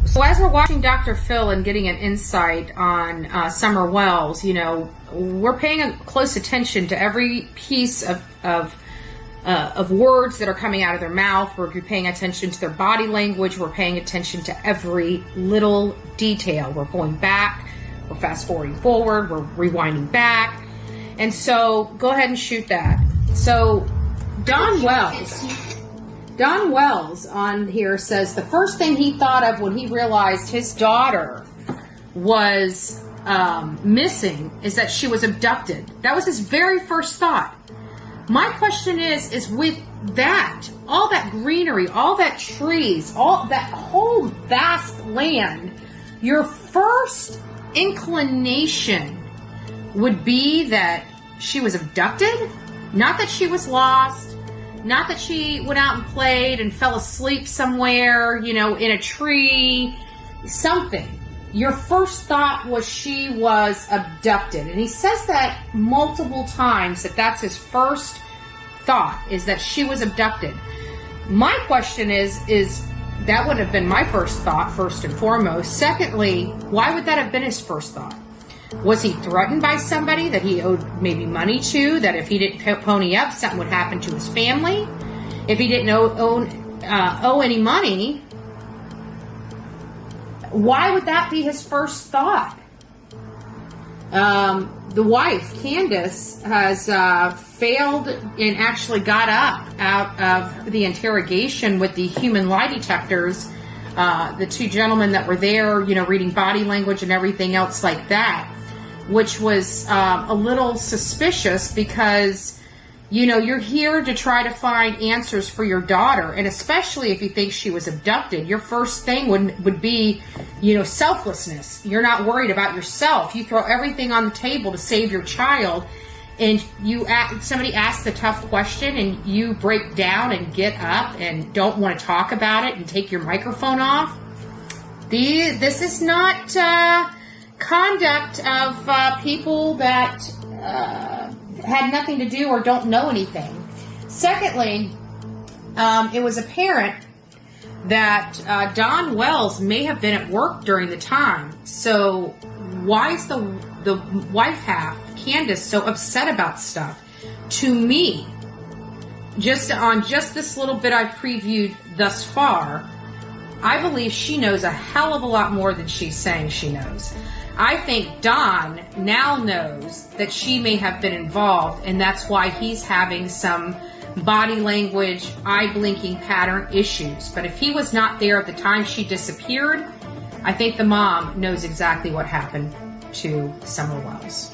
So as we're watching Dr. Phil and getting an insight on Summer Wells, we're paying close attention to every piece of words that are coming out of their mouth. We're paying attention to their body language. We're paying attention to every little detail. We're going back. We're fast forwarding forward. We're rewinding back. And so go ahead and shoot that. So Don Wells on here says the first thing he thought of when he realized his daughter was missing is that she was abducted. That was his very first thought. My question is with that, all that greenery, all that trees, all that whole vast land, your first inclination would be that she was abducted, not that she was lost, not that she went out and played and fell asleep somewhere, in a tree, something. Your first thought was she was abducted. And he says that multiple times, that's his first thought, is that she was abducted. My question is that would have been my first thought, first and foremost. Secondly, why would that have been his first thought? Was he threatened by somebody that he owed maybe money to, that if he didn't pony up, something would happen to his family? If he didn't owe any money, why would that be his first thought? The wife, Candace, has failed and actually got up out of the interrogation with the human lie detectors, the two gentlemen that were there, reading body language and everything else like that, which was a little suspicious because, you're here to try to find answers for your daughter. And especially if you think she was abducted, your first thing would be, selflessness. You're not worried about yourself. You throw everything on the table to save your child. And somebody asks the tough question and you break down and get up and don't want to talk about it and take your microphone off. This is not conduct of people that had nothing to do or don't know anything. Secondly, it was apparent that Don Wells may have been at work during the time. So why is the wife half, Candace, so upset about stuff? To me, just this little bit I've previewed thus far, I believe she knows a hell of a lot more than she's saying she knows. I think Don now knows that she may have been involved, and that's why he's having some body language, eye blinking pattern issues. But if he was not there at the time she disappeared, I think the mom knows exactly what happened to Summer Wells.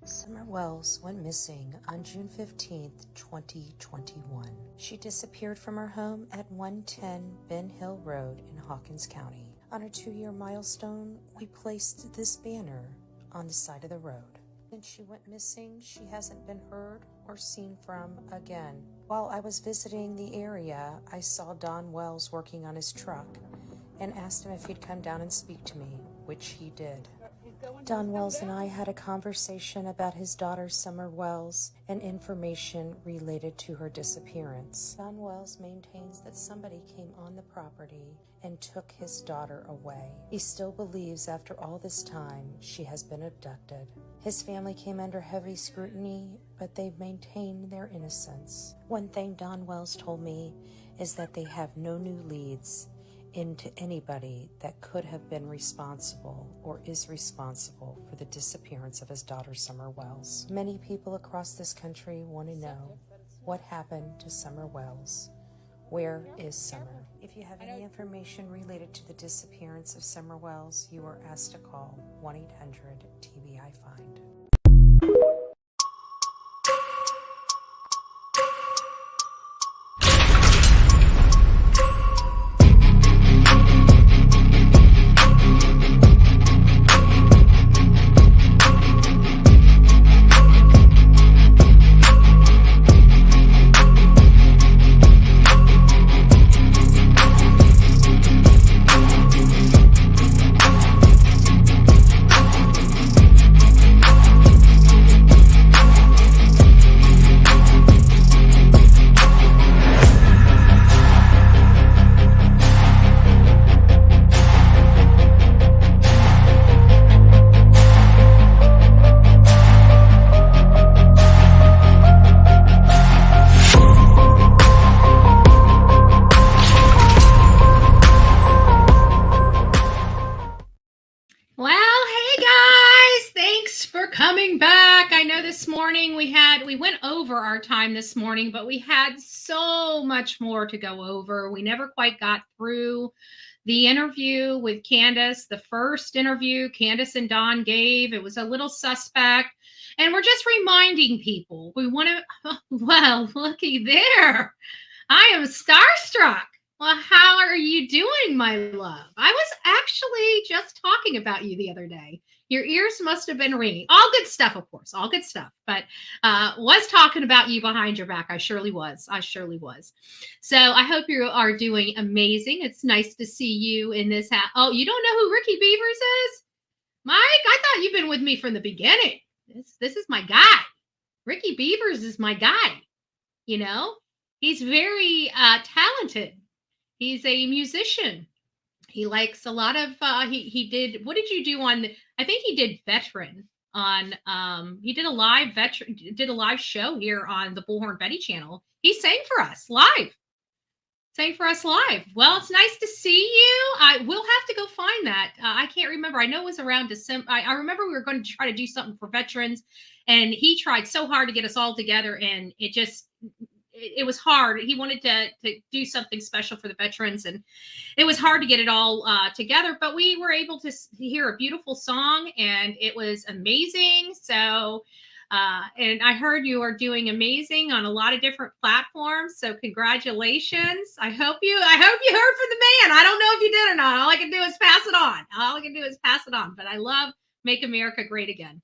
Summer Wells went missing on June 15th, 2021. She disappeared from her home at 110 Ben Hill Road in Hawkins County. On her 2-year milestone, we placed this banner on the side of the road. Since she went missing, she hasn't been heard or seen from again. While I was visiting the area, I saw Don Wells working on his truck and asked him if he'd come down and speak to me, which he did. Don Wells and I had a conversation about his daughter Summer Wells and information related to her disappearance. Don Wells maintains that somebody came on the property and took his daughter away. He still believes after all this time she has been abducted. His family came under heavy scrutiny, but they've maintained their innocence. One thing Don Wells told me is that they have no new leads into anybody that could have been responsible or is responsible for the disappearance of his daughter Summer Wells. Many people across this country want to know what happened to Summer Wells. Where is Summer? If you have any information related to the disappearance of Summer Wells, you are asked to call 1-800-TBI-FIND. over our time this morning, but we had so much more to go over. We never quite got through the interview with Candace, the first interview Candace and Don gave. It was a little suspect. And we're just reminding people we want to, well, looky there. I am starstruck. Well, how are you doing, my love? I was actually just talking about you the other day. Your ears must have been ringing. All good stuff, of course, all good stuff. But was talking about you behind your back. I surely was. I surely was. So I hope you are doing amazing. It's nice to see you in this house. Oh, you don't know who Ricky Beavers is? Mike, I thought you've been with me from the beginning. This is my guy. Ricky Beavers is my guy. You know, he's very talented. He's a musician. He likes a lot of he did, what did you do on I think he did veteran on he did a live show here on the Bullhorn Betty channel. He sang for us live. Well, it's nice to see you. I will have to go find that. I can't remember. I know it was around December. I remember we were going to try to do something for veterans, and he tried so hard to get us all together, and it was hard. He wanted to do something special for the veterans, and it was hard to get it all together, but we were able to hear a beautiful song, and it was amazing. So, and I heard you are doing amazing on a lot of different platforms. So congratulations. I hope you heard from the man. I don't know if you did or not. All I can do is pass it on. But I love Make America Great Again.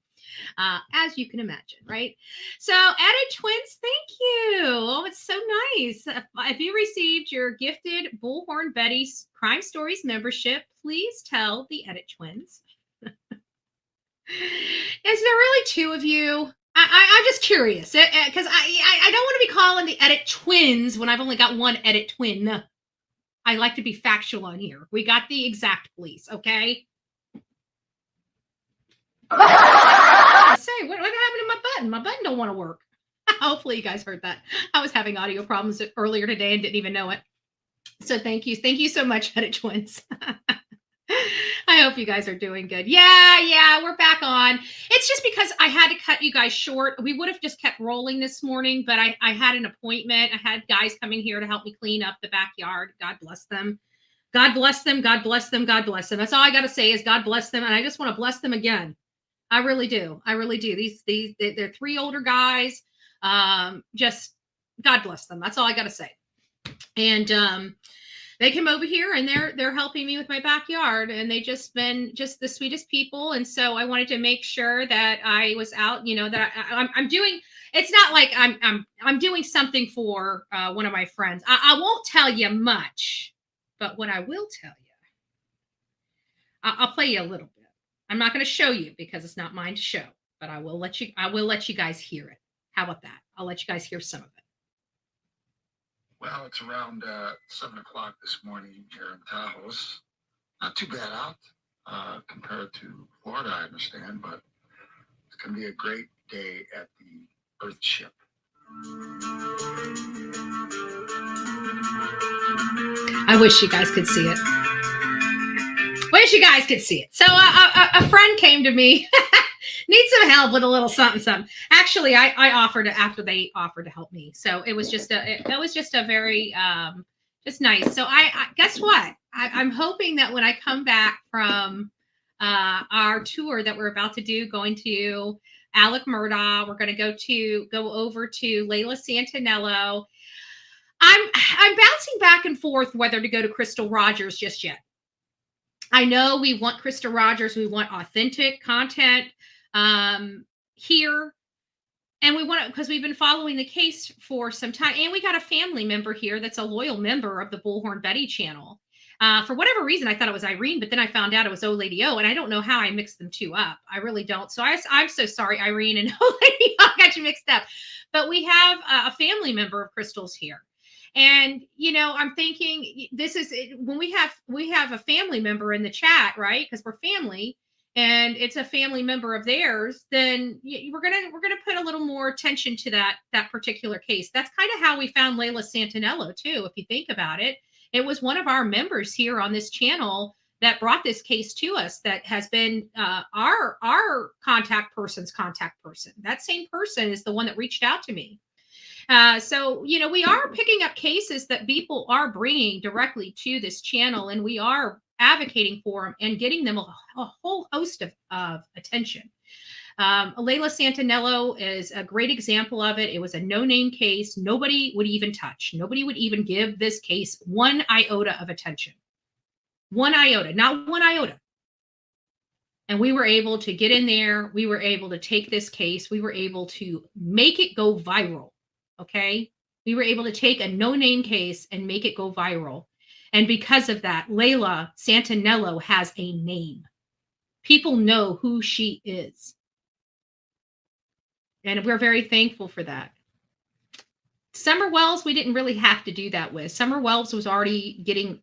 As you can imagine, right? So, Edit Twins, thank you. Oh, it's so nice. If you received your gifted Bullhorn Betty's Crime Stories membership, please tell the Edit Twins. Is there really two of you? I'm just curious because I don't want to be calling the Edit Twins when I've only got one Edit Twin. I like to be factual on here. We got the exact police, okay? I say, what happened to my button? My button don't want to work. Hopefully you guys heard that. I was having audio problems earlier today and didn't even know it. So thank you so much, Edit Twins. I hope you guys are doing good. Yeah, we're back on. It's just because I had to cut you guys short. We would have just kept rolling this morning, but I had an appointment. I had guys coming here to help me clean up the backyard. God bless them. God bless them. God bless them. God bless them. That's all I got to say is God bless them. And I just want to bless them again. I really do. They're three older guys. Just God bless them. That's all I got to say. And they came over here and they're helping me with my backyard, and they just been just the sweetest people. And so I wanted to make sure that I was out, that I'm doing. It's not like I'm doing something for one of my friends. I won't tell you much, but what I will tell you, I'll play you a little bit. I'm not going to show you because it's not mine to show, but I will let you guys hear it. How about that? I'll let you guys hear some of it. Well, it's around 7 o'clock this morning here in Taos. Not too bad out compared to Florida, I understand, but it's going to be a great day at the Earth ship. I wish you guys could see it. So a friend came to me, needs some help with a little something. Actually, I offered after they offered to help me. So it was just a very just nice. So I guess what? I'm hoping that when I come back from our tour that we're about to do, going to Alec Murdaugh, we're going to go over to Layla Santinello. I'm bouncing back and forth whether to go to Crystal Rogers just yet. I know we want Crystal Rogers. We want authentic content here. And we want it because we've been following the case for some time. And we got a family member here that's a loyal member of the Bullhorn Betty channel. For whatever reason, I thought it was Irene, but then I found out it was Old Lady O. And I don't know how I mixed them two up. I really don't. So I'm so sorry, Irene and Old Lady O. I got you mixed up. But we have a family member of Crystal's here. And, I'm thinking this is when we have a family member in the chat, right? Because we're family and it's a family member of theirs, then we're going to put a little more attention to that particular case. That's kind of how we found Layla Santinello too. If you think about it, it was one of our members here on this channel that brought this case to us that has been our contact person's contact person. That same person is the one that reached out to me. So, we are picking up cases that people are bringing directly to this channel, and we are advocating for them and getting them a whole host of attention. Layla Santinello is a great example of it. It was a no-name case. Nobody would even touch. Nobody would even give this case one iota of attention. One iota, not one iota. And we were able to get in there. We were able to take this case. We were able to make it go viral. Okay. We were able to take a no-name case and make it go viral. And because of that, Layla Santinello has a name. People know who she is. And we're very thankful for that. Summer Wells, we didn't really have to do that with. Summer Wells was already getting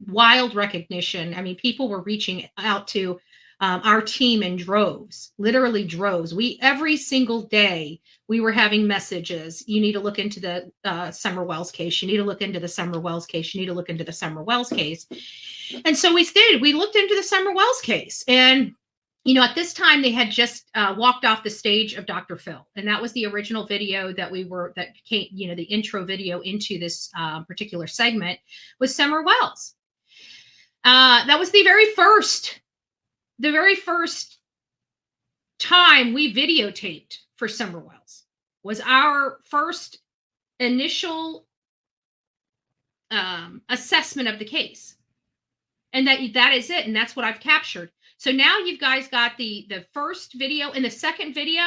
wild recognition. I mean, people were reaching out to our team in droves, literally droves. Every single day we were having messages. You need to look into the Summer Wells case. You need to look into the Summer Wells case. You need to look into the Summer Wells case. And so we did. We looked into the Summer Wells case. And at this time, they had just walked off the stage of Dr. Phil. And that was the original video that came, the intro video into this particular segment was Summer Wells. That was the very first time we videotaped for Summer Wells. Was our first initial assessment of the case. And that is it. And that's what I've captured. So now you guys got the first video, and the second video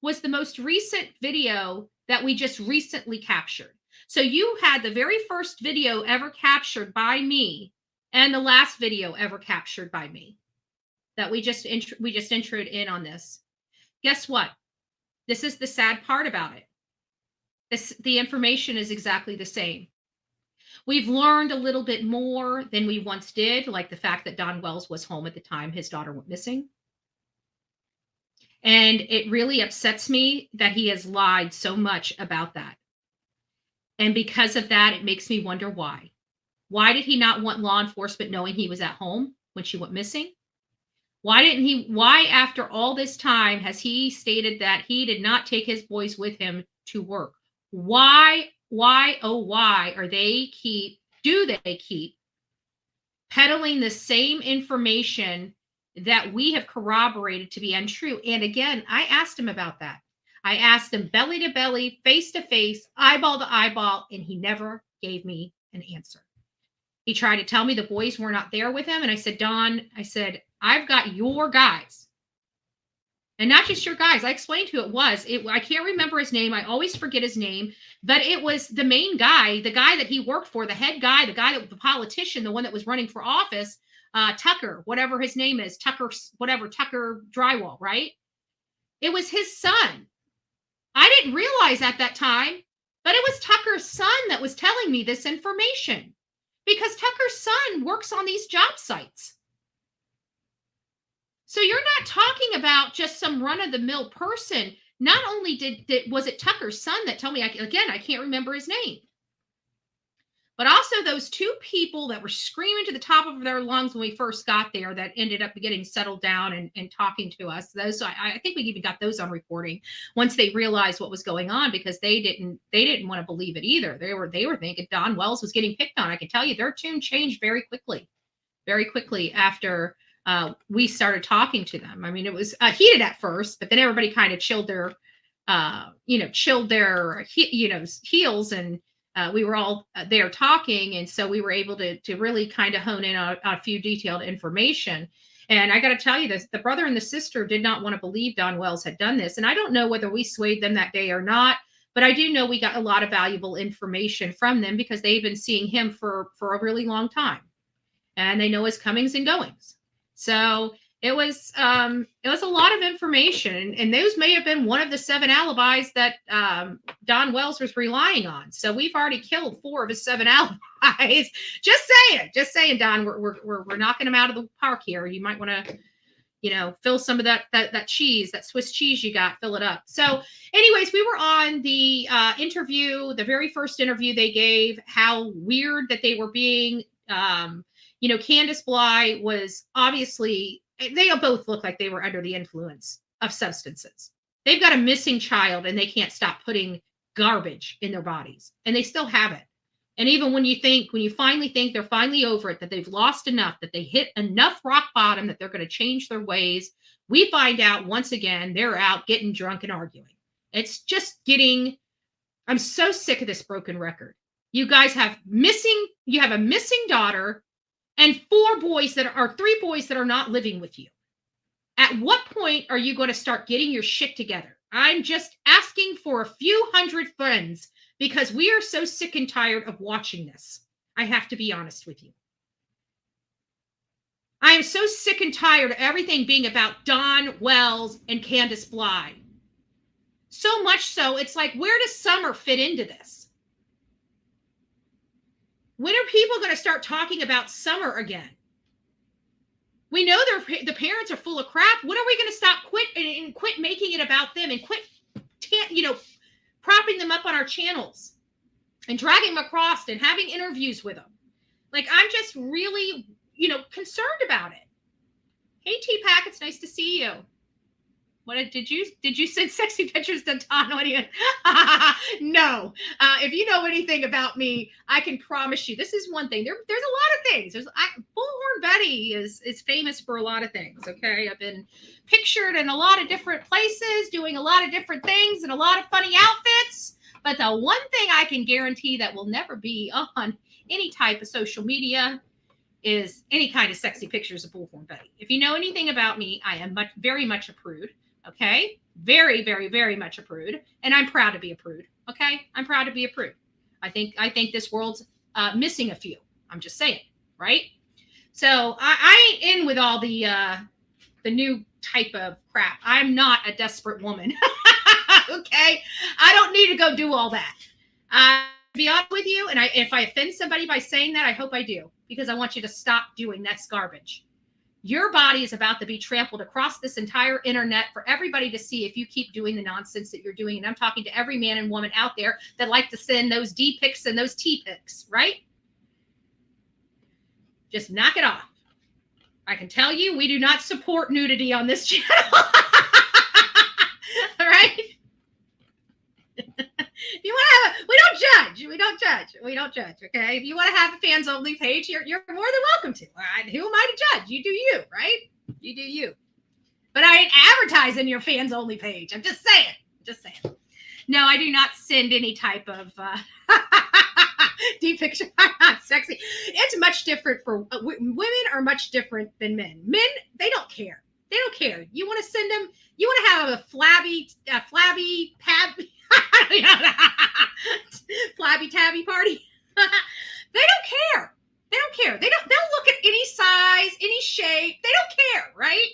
was the most recent video that we just recently captured. So you had the very first video ever captured by me and the last video ever captured by me that we just entered in on this. Guess what? This is the sad part about it. The information is exactly the same. We've learned a little bit more than we once did, like the fact that Don Wells was home at the time his daughter went missing. And it really upsets me that he has lied so much about that. And because of that, it makes me wonder why. Why did he not want law enforcement knowing he was at home when she went missing? Why after all this time has he stated that he did not take his boys with him to work? Why do they keep peddling the same information that we have corroborated to be untrue? And again, I asked him about that. I asked him belly to belly, face to face, eyeball to eyeball, and he never gave me an answer. He tried to tell me the boys were not there with him. And I said, Don, I've got your guys. And not just your guys. I explained who it was. I can't remember his name. I always forget his name. But it was the main guy, the guy that he worked for, the head guy, the politician, the one that was running for office, Tucker, whatever his name is, Tucker Drywall, right? It was his son. I didn't realize at that time, but it was Tucker's son that was telling me this information because Tucker's son works on these job sites. So you're not talking about just some run-of-the-mill person. Not only was it Tucker's son that told me, I can't remember his name. But also those two people that were screaming to the top of their lungs when we first got there that ended up getting settled down and talking to us. Those I think we even got those on recording once they realized what was going on, because they didn't want to believe it either. They were thinking Don Wells was getting picked on. I can tell you their tune changed very quickly after we started talking to them. I mean, it was heated at first, but then everybody kind of chilled their heels, and we were all there talking. And so we were able to really kind of hone in on a few detailed information. And I got to tell you this, the brother and the sister did not want to believe Don Wells had done this. And I don't know whether we swayed them that day or not, but I do know we got a lot of valuable information from them because they've been seeing him for a really long time. And they know his comings and goings. So it was a lot of information, and those may have been one of the 7 alibis that Don Wells was relying on. So we've already killed 4 of his 7 alibis. Just saying, Don, we're knocking him out of the park here. You might want to, fill some of that cheese, that Swiss cheese you got, fill it up. So, anyways, we were on the interview, the very first interview they gave. How weird that they were being. Candace Bly was obviously, they both look like they were under the influence of substances. They've got a missing child and they can't stop putting garbage in their bodies, and they still have it. And even when you finally think they're finally over it, that they've lost enough, that they hit enough rock bottom, that they're going to change their ways, we find out once again, they're out getting drunk and arguing. It's just I'm so sick of this broken record. You guys have a missing daughter and 3 boys that are not living with you. At what point are you going to start getting your shit together? I'm just asking for a few hundred friends, because we are so sick and tired of watching this. I have to be honest with you. I am so sick and tired of everything being about Dawn Wells and Candace Bly. So much so, it's like, where does Summer fit into this? When are people going to start talking about Summer again? We know the parents are full of crap. When are we going to quit making it about them, and quit, propping them up on our channels and dragging them across and having interviews with them? Like, I'm just really, concerned about it. Hey, T-Pack, it's nice to see you. What did you send sexy pictures to Don? No. If you know anything about me, I can promise you this is one thing. There's a lot of things. Bullhorn Betty is famous for a lot of things. Okay, I've been pictured in a lot of different places, doing a lot of different things, and a lot of funny outfits. But the one thing I can guarantee that will never be on any type of social media is any kind of sexy pictures of Bullhorn Betty. If you know anything about me, I am very much a prude. Okay. Very, very, very much a prude. And I'm proud to be a prude. Okay. I'm proud to be a prude. I think this world's missing a few. I'm just saying. Right. So I ain't in with all the new type of crap. I'm not a desperate woman. Okay. I don't need to go do all that. To be honest with you. And if I offend somebody by saying that, I hope I do, because I want you to stop doing that garbage. Your body is about to be trampled across this entire internet for everybody to see if you keep doing the nonsense that you're doing. And I'm talking to every man and woman out there that like to send those D pics and those T pics, right? Just knock it off. I can tell you, we do not support nudity on this channel. All right? If you want to we don't judge. Okay. If you want to have a fans only page, you're more than welcome to. Who am I to judge? You do you, right? You do you. But I ain't advertising your fans only page. I'm just saying. No, I do not send any type of deep picture. I'm not sexy. It's much different for women are much different than men. Men, they don't care. You want to send them, you want to have a flabby flabby tabby party. They don't care. They'll look at any size, any shape. They don't care, right?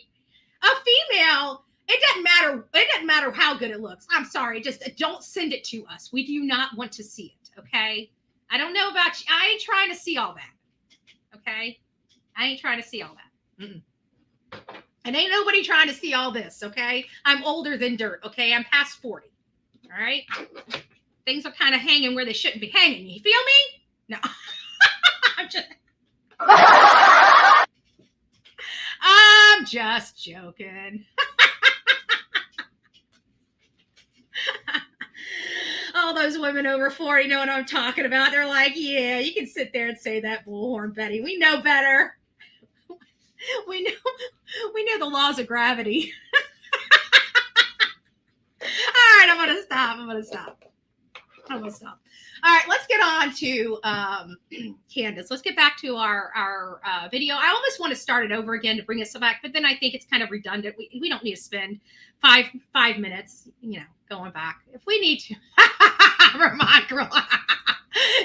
A female, it doesn't matter how good it looks. I'm sorry, just don't send it to us. We do not want to see it, okay? I don't know about you. I ain't trying to see all that. Okay? I ain't trying to see all that. Mm-mm. And ain't nobody trying to see all this, okay? I'm older than dirt, okay? I'm past 40. All right? Things are kind of hanging where they shouldn't be hanging. You feel me? No. I'm just joking. All those women over 40 know what I'm talking about. They're like, yeah, you can sit there and say that, Bullhorn Betty. We know better. We know the laws of gravity. All right, I'm going to stop. All right, let's get on to Candace. Let's get back to our video. I almost want to start it over again to bring us back, but then I think it's kind of redundant. We don't need to spend five minutes, going back. If we need to. Vermont girl.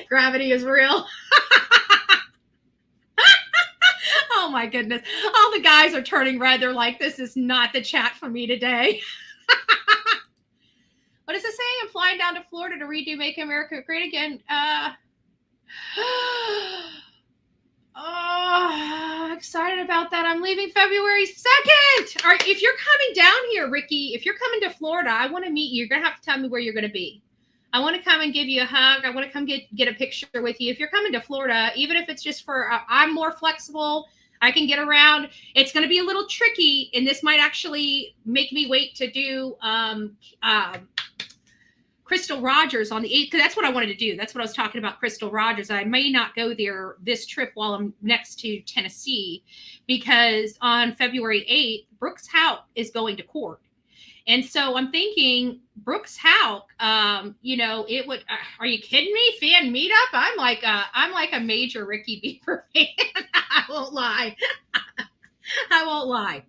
Gravity is real. Oh my goodness. All the guys are turning red. They're like, this is not the chat for me today. What does it say? I'm flying down to Florida to redo Make America Great Again. Excited about that. I'm leaving February 2nd. All right, if you're coming down here, Ricky, if you're coming to Florida, I want to meet you. You're going to have to tell me where you're going to be. I want to come and give you a hug. I want to come get a picture with you. If you're coming to Florida, even if it's just for, I'm more flexible. I can get around. It's going to be a little tricky, and this might actually make me wait to do Crystal Rogers on the 8th, because that's what I wanted to do. That's what I was talking about, Crystal Rogers. I may not go there this trip while I'm next to Tennessee, because on February 8th, Brooks Houck is going to court. And so I'm thinking, Brooks Houck, it would. Are you kidding me? Fan meetup? I'm like a major Ricky Beaver fan. I won't lie. I won't lie.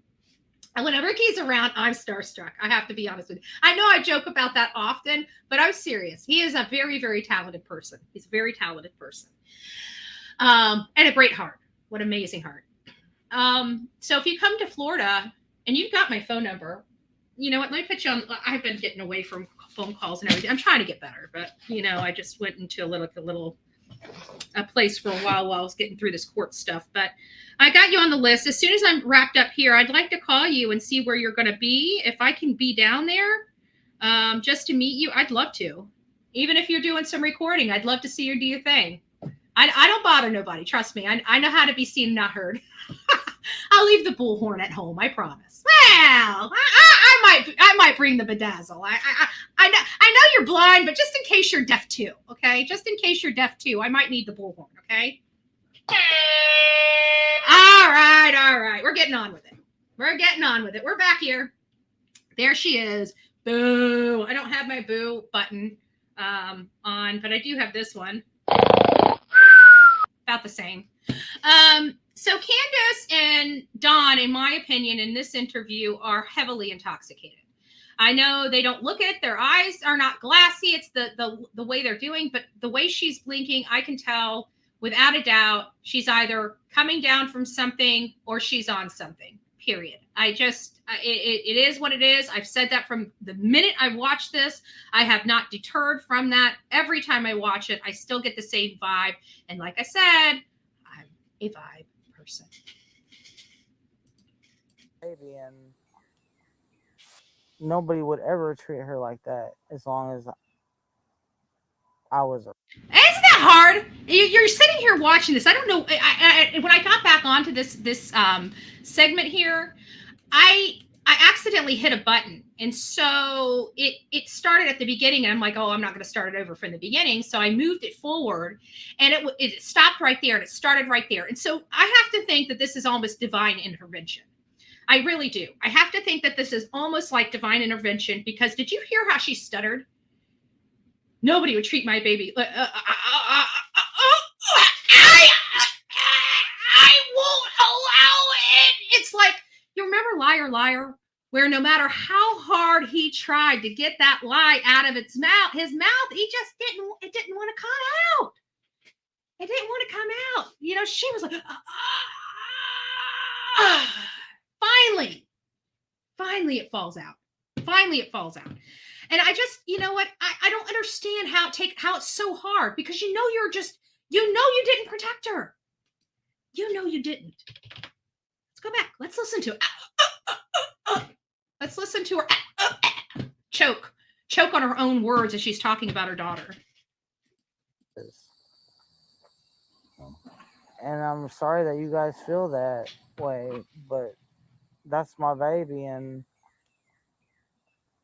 And whenever he's around, I'm starstruck. I have to be honest with you. I know I joke about that often, but I'm serious. He is a very, very talented person. He's a very talented person. And a great heart. What an amazing heart. So if you come to Florida and you've got my phone number, you know what? Let me put you on. I've been getting away from phone calls and everything. I'm trying to get better, but I just went into a place for a while I was getting through this court stuff. But I got you on the list. As soon as I'm wrapped up here, I'd like to call you and see where you're going to be. If I can be down there, just to meet you, I'd love to. Even if you're doing some recording, I'd love to see you do your thing. I don't bother nobody. Trust me. I know how to be seen and not heard. I'll leave the bullhorn at home. I promise. Well, I might bring the bedazzle. I know you're blind, but just in case you're deaf too, okay? Just in case you're deaf too, I might need the bullhorn, okay? All right. We're getting on with it. We're back here. There she is. Boo. I don't have my boo button on, but I do have this one. About the same. So Candace and Dawn, in my opinion, in this interview, are heavily intoxicated. I know they don't look it. Their eyes are not glassy. It's the way they're doing, but the way she's blinking, I can tell without a doubt she's either coming down from something or she's on something, period. It is what it is. I've said that from the minute I watched this. I have not deterred from that. Every time I watch it, I still get the same vibe. And like I said, I'm a vibe person. Baby, and nobody would ever treat her like that as long as I was. Isn't that hard? You're sitting here watching this. I don't know. When I got back onto this segment here, I accidentally hit a button, and so it started at the beginning, and I'm like, oh, I'm not going to start it over from the beginning. So I moved it forward, and it stopped right there, and it started right there. And so I have to think that this is almost divine intervention. I really do. I have to think that this is almost like divine intervention, because did you hear how she stuttered? Nobody would treat my baby. I won't allow it. It's like, you remember Liar, Liar, where no matter how hard he tried to get that lie out of his mouth, it didn't want to come out. It didn't want to come out. She was like, finally it falls out. And I just, I don't understand how it's so hard, because you didn't protect her. You didn't. Let's go back. Let's listen to it. Let's listen to her choke on her own words as she's talking about her daughter. And I'm sorry that you guys feel that way, but that's my baby, and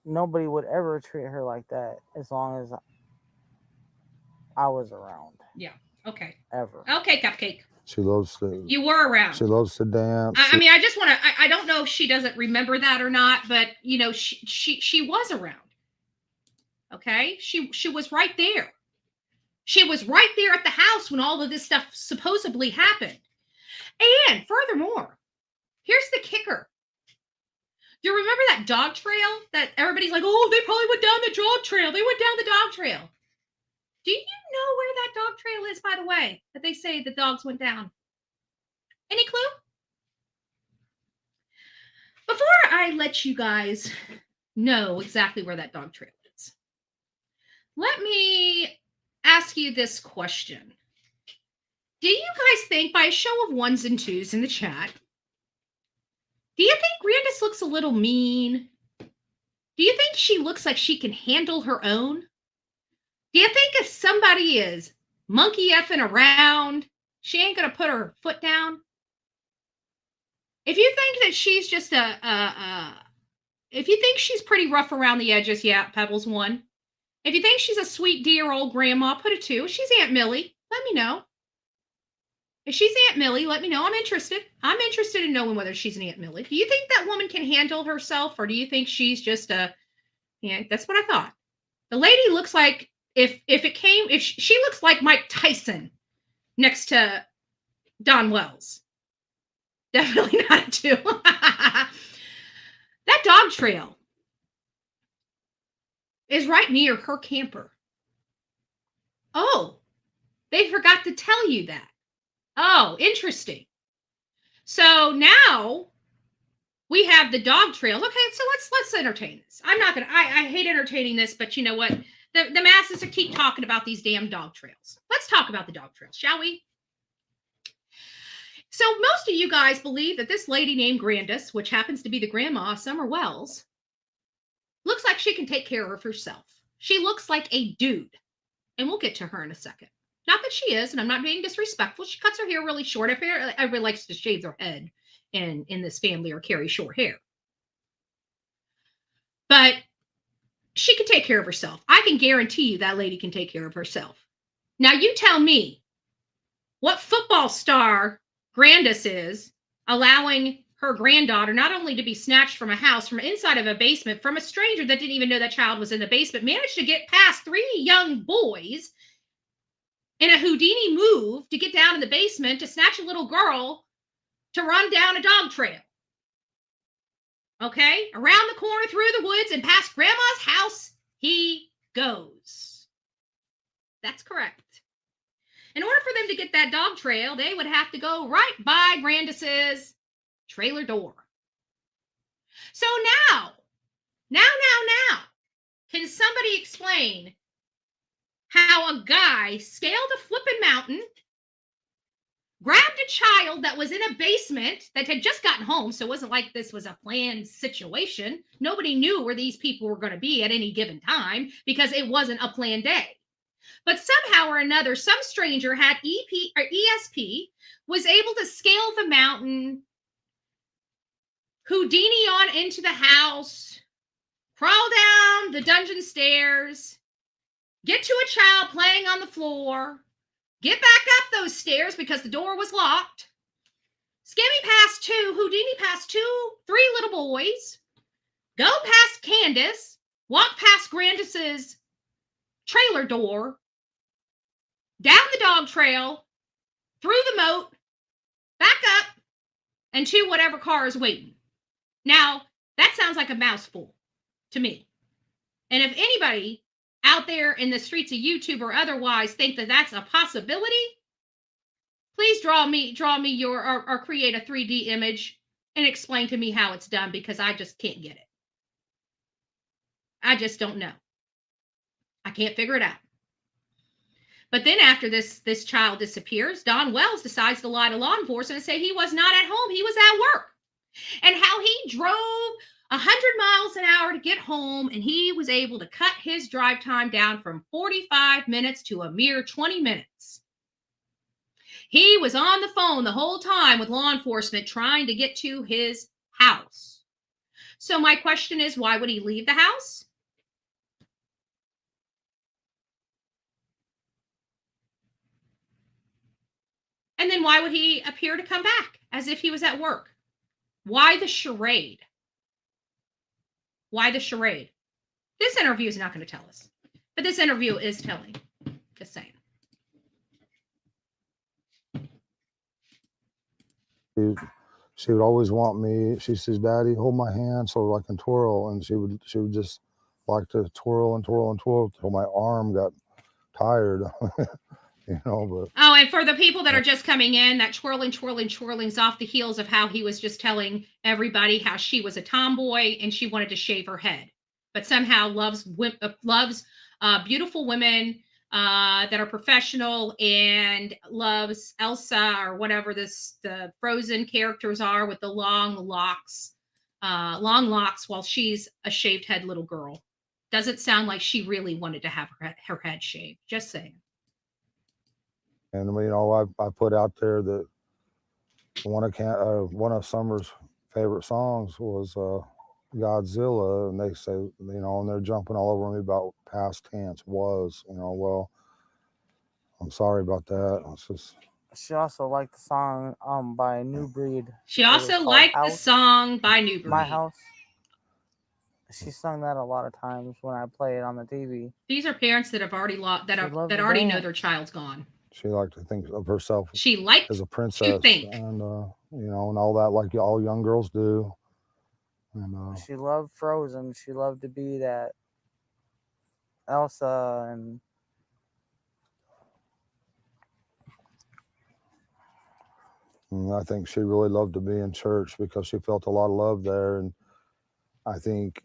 nobody would ever treat her like that as long as I was around. Yeah. Okay. Ever. Okay, Cupcake. She loves to. You were around. She loves to dance. I just want to. I don't know if she doesn't remember that or not, but she was around. Okay, she was right there. She was right there at the house when all of this stuff supposedly happened. And furthermore, here's the kicker. You remember that dog trail that everybody's like, oh, they probably went down the dog trail. They went down the dog trail. Do you know where that dog trail is, by the way, that they say the dogs went down? Any clue? Before I let you guys know exactly where that dog trail is, let me ask you this question. Do you guys think, by a show of ones and twos in the chat, do you think Grandis looks a little mean? Do you think she looks like she can handle her own? Do you think if somebody is monkey effing around, she ain't going to put her foot down? If you think that she's just if you think she's pretty rough around the edges, yeah, Pebbles won. If you think she's a sweet, dear old grandma, put a 2. If she's Aunt Millie, let me know. If she's Aunt Millie, let me know. I'm interested. I'm interested in knowing whether she's an Aunt Millie. Do you think that woman can handle herself, or do you think she's just a? Yeah, that's what I thought. The lady looks like if she looks like Mike Tyson next to Don Wells. Definitely not a 2. That dog trail is right near her camper. Oh, they forgot to tell you that. Oh, interesting. So now we have the dog trails. Okay, so let's entertain this. I'm not gonna. I hate entertaining this, but you know what? The masses keep talking about these damn dog trails. Let's talk about the dog trails, shall we? So most of you guys believe that this lady named Grandis, which happens to be the grandma of Summer Wells, looks like she can take care of herself. She looks like a dude, and we'll get to her in a second. Not that she is, and I'm not being disrespectful. She cuts her hair really short. Everybody likes to shave their head in this family or carry short hair. But she can take care of herself. I can guarantee you that lady can take care of herself. Now you tell me what football star Grandis is allowing her granddaughter not only to be snatched from a house, from inside of a basement, from a stranger that didn't even know that child was in the basement, managed to get past 3 young boys in a Houdini move to get down in the basement to snatch a little girl to run down a dog trail. Okay? Around the corner, through the woods, and past Grandma's house he goes. That's correct. In order for them to get that dog trail, they would have to go right by Grandis's trailer door. So now, can somebody explain how a guy scaled a flipping mountain, grabbed a child that was in a basement that had just gotten home, so it wasn't like this was a planned situation. Nobody knew where these people were going to be at any given time because it wasn't a planned day. But somehow or another, some stranger had EP or ESP, was able to scale the mountain, Houdini on into the house, crawl down the dungeon stairs, get to a child playing on the floor, get back up those stairs because the door was locked, Houdini past 3 little boys, go past Candace, walk past Grandis's trailer door, down the dog trail, through the moat, back up, and to whatever car is waiting. Now, that sounds like a mouthful to me. And if anybody out there in the streets of YouTube or otherwise think that that's a possibility, please draw me your or create a 3D image and explain to me how it's done, because I just can't get it. I just don't know. I can't figure it out. But then after this child disappears, Don Wells decides to lie to law enforcement and say he was not at home. He was at work. And how he drove 100 miles an hour to get home, and he was able to cut his drive time down from 45 minutes to a mere 20 minutes. He was on the phone the whole time with law enforcement trying to get to his house. So my question is, why would he leave the house? And then why would he appear to come back as if he was at work? Why the charade? Why the charade? This interview is not going to tell us, but this interview is telling. Just saying. She would always want me. She says, "Daddy, hold my hand so I can twirl," and she would just like to twirl and twirl and twirl until my arm got tired. But oh, and for the people that are just coming in, that twirling is off the heels of how he was just telling everybody how she was a tomboy and she wanted to shave her head, but somehow loves beautiful women that are professional, and loves Elsa or whatever the Frozen characters are with the long locks while she's a shaved head little girl. Doesn't sound like she really wanted to have her head shaved. Just saying. And I put out there that one of Summer's favorite songs was Godzilla, and they say, and they're jumping all over me about past tense was, well, I'm sorry about that. It's just, She also liked the song by New Breed. She It was also called liked the House, song by New My Breed. House. She sung that a lot of times when I play it on the TV. These are parents that have already that loved to already know their dance. child's gone. she liked to think of herself She liked as a to princess, think. and and all that, like all young girls do. And She loved Frozen. She loved to be that Elsa, and I think she really loved to be in church because she felt a lot of love there. And I think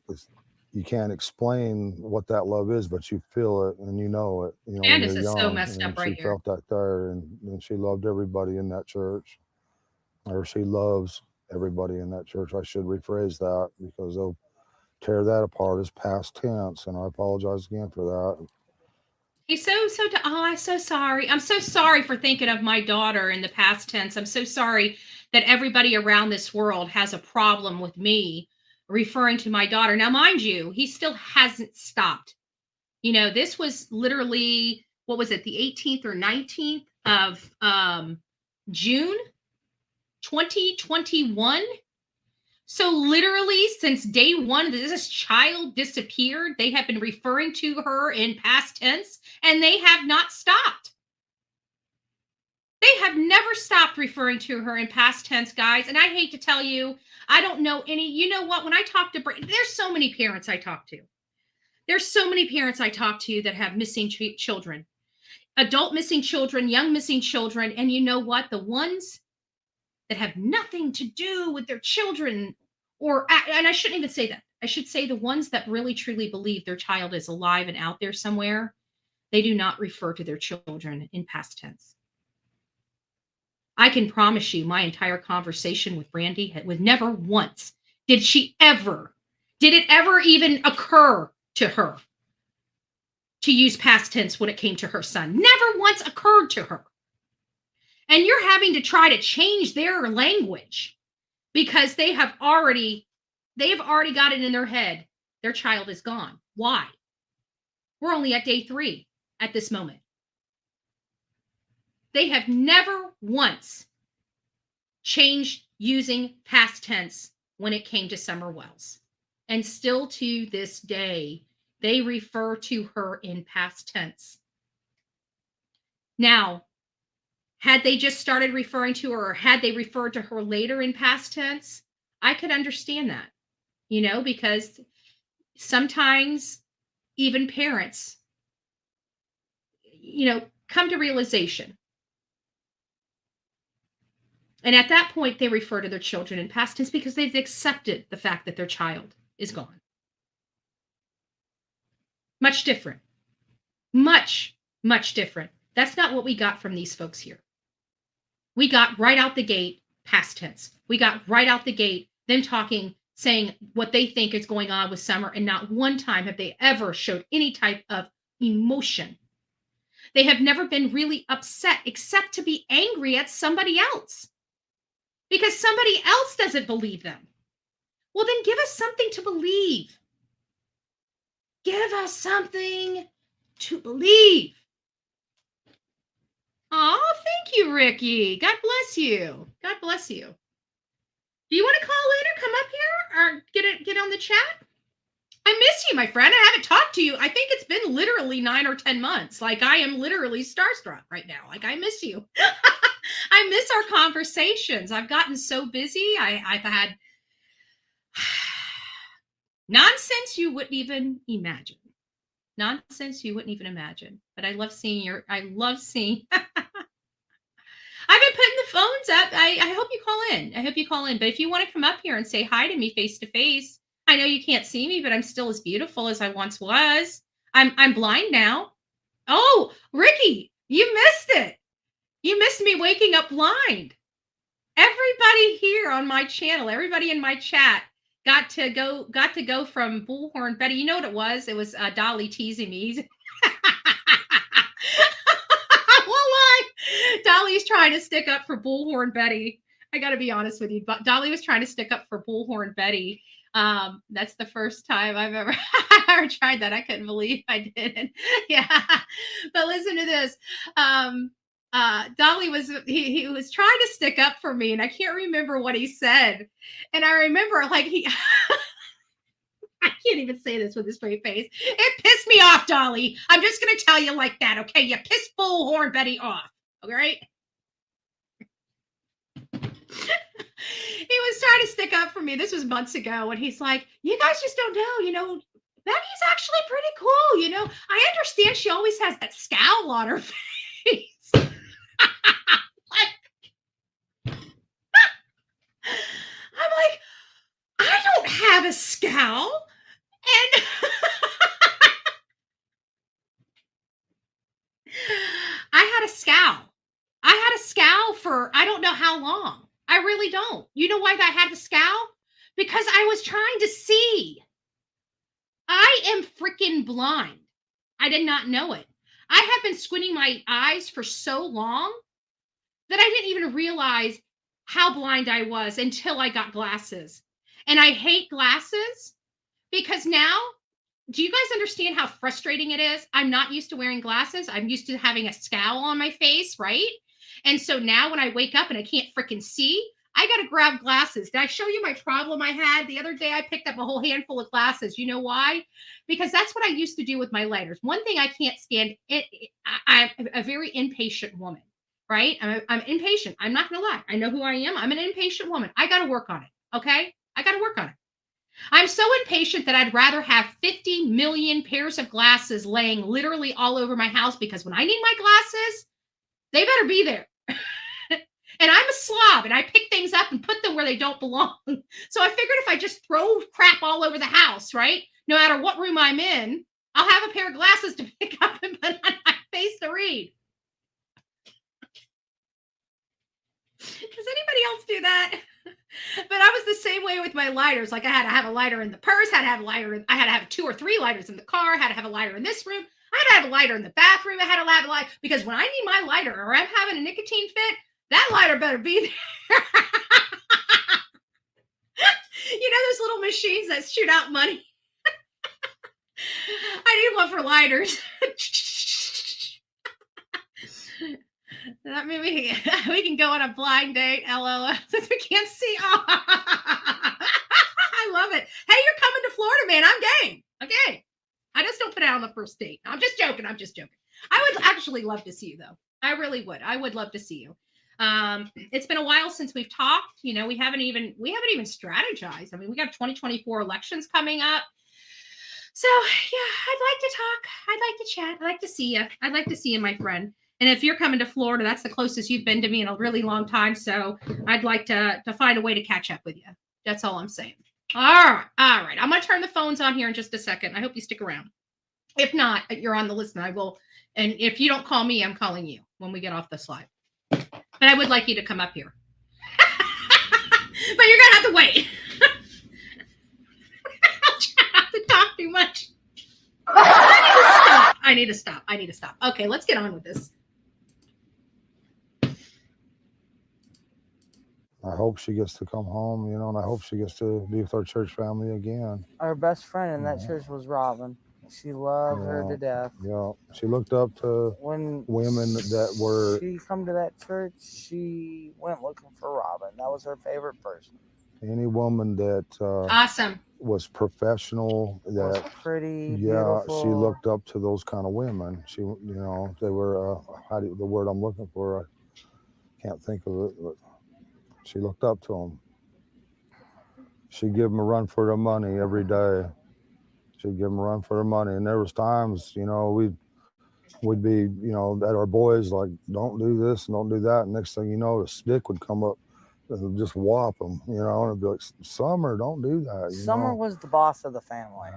you can't explain what that love is, but you feel it and you know it, when Candace you're is young. so messed And up she right here. felt that there, and she loved everybody in that church, or she loves everybody in that church. I should rephrase that because they'll tear that apart as past tense, and I apologize again for that. He's I'm so sorry. I'm so sorry for thinking of my daughter in the past tense. I'm so sorry that everybody around this world has a problem with me referring to my daughter. Now, mind you, he still hasn't stopped. This was literally, what was it, the 18th or 19th of June 2021. So literally since day one that this child disappeared, they have been referring to her in past tense, and they have not stopped. They have never stopped referring to her in past tense, guys. And I hate to tell you, I don't know any. You know what? When I talk to, there's so many parents I talk to. There's so many parents I talk to that have missing children, adult missing children, young missing children. And you know what? The ones that have nothing to do with their children, and I shouldn't even say that. I should say the ones that really truly believe their child is alive and out there somewhere, they do not refer to their children in past tense. I can promise you my entire conversation with Brandy was never once did it ever even occur to her to use past tense when it came to her son. Never once occurred to her. And you're having to try to change their language because they've already got it in their head. Their child is gone. Why? We're only at day 3 at this moment. They have never once changed using past tense when it came to Summer Wells. And still to this day, they refer to her in past tense. Now, had they just started referring to her, or had they referred to her later in past tense, I could understand that, because sometimes even parents, come to realization. And at that point, they refer to their children in past tense because they've accepted the fact that their child is gone. Much different. Much, much different. That's not what we got from these folks here. We got right out the gate past tense. We got right out the gate them talking, saying what they think is going on with Summer, and not one time have they ever showed any type of emotion. They have never been really upset except to be angry at somebody else because somebody else doesn't believe them. Well, then give us something to believe. Give us something to believe. Oh, thank you, Ricky. God bless you. God bless you. Do you want to call in or come up here or get on the chat? I miss you, my friend. I haven't talked to you. I think it's been literally 9 or 10 months. Like, I am literally starstruck right now. Like, I miss you. I miss our conversations. I've gotten so busy. I've had nonsense you wouldn't even imagine. Nonsense you wouldn't even imagine. But I love seeing I've been putting the phones up. I hope you call in. I hope you call in. But if you want to come up here and say hi to me face to face, I know you can't see me, but I'm still as beautiful as I once was. I'm blind now. Oh, Ricky, you missed it. You missed me waking up blind. Everybody here on my channel, everybody in my chat got to go from Bullhorn Betty. You know what it was? It was Dolly teasing me. Dolly's trying to stick up for Bullhorn Betty. I got to be honest with you. But Dolly was trying to stick up for Bullhorn Betty That's the first time I've ever, ever tried that. I couldn't believe I did it. Yeah. But listen to this. Dolly he was trying to stick up for me, and I can't remember what he said. And I remember like I can't even say this with a straight face. It pissed me off, Dolly. I'm just gonna tell you like that, okay? You pissed Bullhorn Betty off. All right. He was trying to stick up for me. This was months ago, and he's like, "You guys just don't know, Betty's actually pretty cool. I understand she always has that scowl on her face." I'm like, I don't have a scowl. And I had a scowl. I had a scowl for I don't know how long. I really don't. You know why I had the scowl? Because I was trying to see. I am freaking blind. I did not know it. I have been squinting my eyes for so long that I didn't even realize how blind I was until I got glasses. And I hate glasses because now, do you guys understand how frustrating it is? I'm not used to wearing glasses. I'm used to having a scowl on my face, right? And so now when I wake up and I can't freaking see, I got to grab glasses. Did I show you my problem I had? The other day I picked up a whole handful of glasses. You know why? Because that's what I used to do with my lighters. One thing I can't stand, I'm a very impatient woman, right? I'm impatient. I'm not going to lie. I know who I am. I'm an impatient woman. I got to work on it, okay? I got to work on it. I'm so impatient that I'd rather have 50 million pairs of glasses laying literally all over my house because when I need my glasses, they better be there. And I'm a slob and I pick things up and put them where they don't belong. So I figured if I just throw crap all over the house, right? No matter what room I'm in, I'll have a pair of glasses to pick up and put on my face to read. Does anybody else do that? But I was the same way with my lighters. Like I had to have a lighter in the purse, I had to have 2 or 3 lighters in the car, had to have a lighter in this room, I had to have a lighter in the bathroom, I had to have a light because when I need my lighter or I'm having a nicotine fit, that lighter better be there. Those little machines that shoot out money. I need one for lighters. That maybe we can go on a blind date, LOL, since we can't see. Oh, I love it. Hey, you're coming to Florida, man. I'm game. Okay. I just don't put it out on the first date. I'm just joking. I would actually love to see you, though. I really would. I would love to see you. It's been a while since we've talked. We haven't even strategized. I mean, we got 2024 elections coming up. So yeah, I'd like to talk. I'd like to chat. I'd like to see you. I'd like to see you, my friend. And if you're coming to Florida, that's the closest you've been to me in a really long time. So I'd like to find a way to catch up with you. That's all I'm saying. All right. I'm going to turn the phones on here in just a second. I hope you stick around. If not, you're on the list and I will. And if you don't call me, I'm calling you when we get off this live. But I would like you to come up here. But you're going to have to wait. I'll try not to talk too much. I need to stop. Okay, let's get on with this. I hope she gets to come home, and I hope she gets to be with our church family again. Our best friend in that church was Robin. She loved her to death. Yeah, she looked up to women that were. She come to that church, she went looking for Robin. That was her favorite person. Any woman that awesome was professional, that was pretty, beautiful. She looked up to those kind of women. She, they were the word I'm looking for. I can't think of it, but she looked up to them. She'd give them a run for their money every day. She'd give them a run for their money, and there was times, we'd be, at our boys like, don't do this and don't do that. And next thing you know, the stick would come up. And just whop them, and it'd be like, Summer, don't do that. Summer was the boss of the family.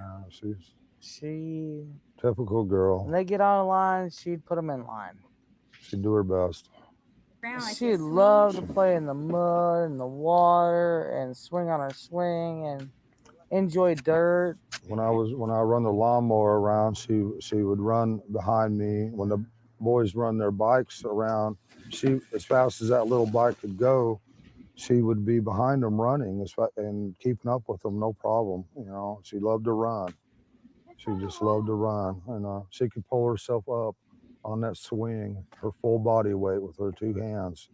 She typical girl. When they get on the line, she'd put them in line. She'd do her best. She loved to play in the mud and the water and swing on her swing and enjoy dirt. When I run the lawnmower around, she would run behind me. When the boys run their bikes around, she, as fast as that little bike could go, she would be behind them running and keeping up with them, no problem. She loved to run. She just loved to run, and she could pull herself up on that swing, her full body weight with her 2 hands,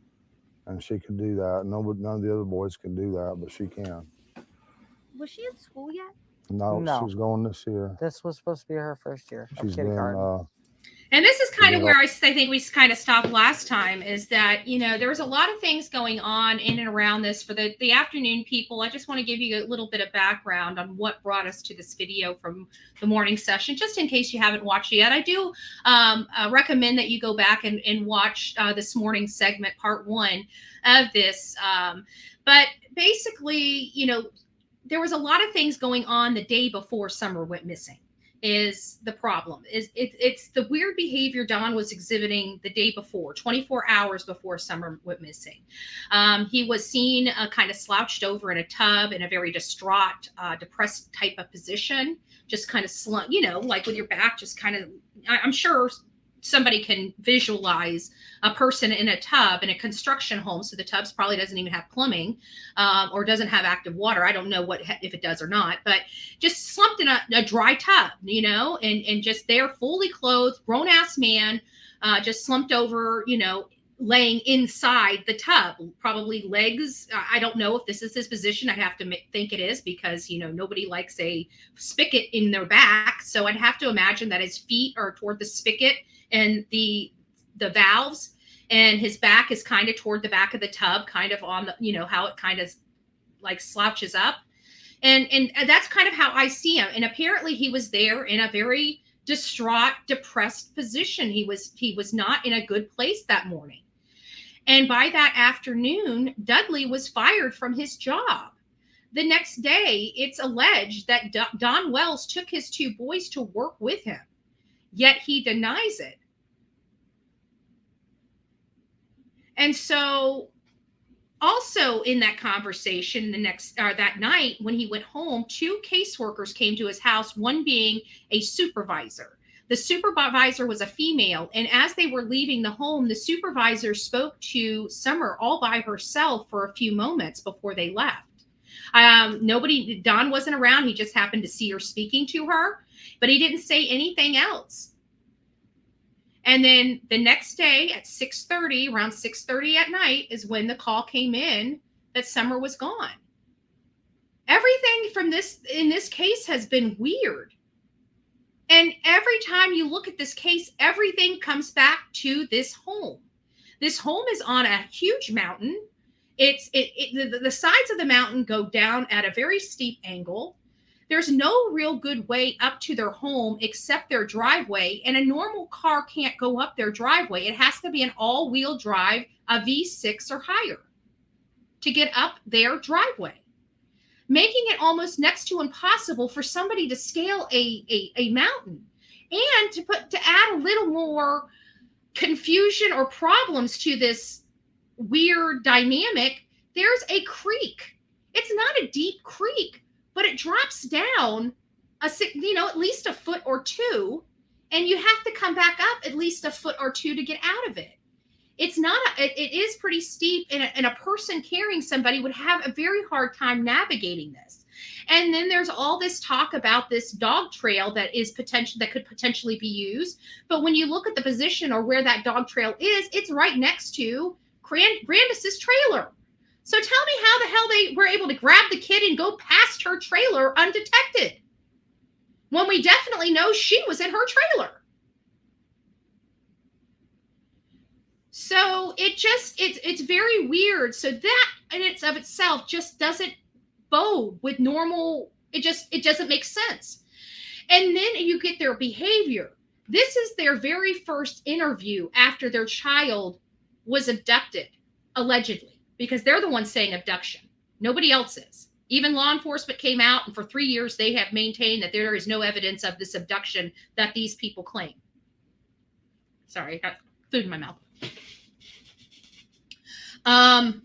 and she could do that. None of the other boys can do that, but she can. Was she in school yet? No, No. she's going this year. This was supposed to be her first year of She's been kindergarten. And this is kind of where I think we kind of stopped last time, is that, there was a lot of things going on in and around this for the afternoon people. I just want to give you a little bit of background on what brought us to this video from the morning session, just in case you haven't watched it yet. I do recommend that you go back and watch this morning's segment, part 1 of this. But basically, there was a lot of things going on the day before Summer went missing. Is the problem. It's the weird behavior Don was exhibiting the day before, 24 hours before Summer went missing. He was seen kind of slouched over in a tub in a very distraught, depressed type of position, just kind of slumped, like with your back, just kind of, I'm sure somebody can visualize a person in a tub in a construction home. So the tubs probably doesn't even have plumbing or doesn't have active water. I don't know if it does or not, but just slumped in a dry tub, and just there fully clothed, grown ass man, just slumped over, laying inside the tub, probably legs. I don't know if this is his position. I'd have to think it is, because, nobody likes a spigot in their back. So I'd have to imagine that his feet are toward the spigot and the valves, and his back is kind of toward the back of the tub, kind of on the, how it kind of like slouches up. And that's kind of how I see him. And apparently he was there in a very distraught, depressed position. He was not in a good place that morning. And by that afternoon, Dudley was fired from his job. The next day, it's alleged that Don Wells took his 2 boys to work with him, yet he denies it. And so also in that conversation, that night when he went home, 2 caseworkers came to his house, one being a supervisor. The supervisor was a female, and as they were leaving the home, the supervisor spoke to Summer all by herself for a few moments before they left. Don wasn't around. He just happened to see her speaking to her, but he didn't say anything else. And then the next day at 6:30, around 6:30 at night, is when the call came in that Summer was gone. Everything in this case has been weird. And every time you look at this case, everything comes back to this home. This home is on a huge mountain. The sides of the mountain go down at a very steep angle. There's no real good way up to their home except their driveway, and a normal car can't go up their driveway. It has to be an all-wheel drive, a V6 or higher, to get up their driveway, making it almost next to impossible for somebody to scale a mountain. And to add a little more confusion or problems to this weird dynamic, there's a creek. It's not a deep creek, but it drops down at least a foot or 2, and you have to come back up at least a foot or 2 to get out of it. It is pretty steep, and a person carrying somebody would have a very hard time navigating this. And then there's all this talk about this dog trail that could potentially be used. But when you look at the position or where that dog trail is, it's right next to Grandis's trailer. So tell me how the hell they were able to grab the kid and go past her trailer undetected, when we definitely know she was in her trailer. So it's very weird. So that in itself just doesn't bode with normal. It doesn't make sense. And then you get their behavior. This is their very first interview after their child was abducted, allegedly, because they're the ones saying abduction. Nobody else is. Even law enforcement came out, and for 3 years they have maintained that there is no evidence of this abduction that these people claim. Sorry, I got food in my mouth. And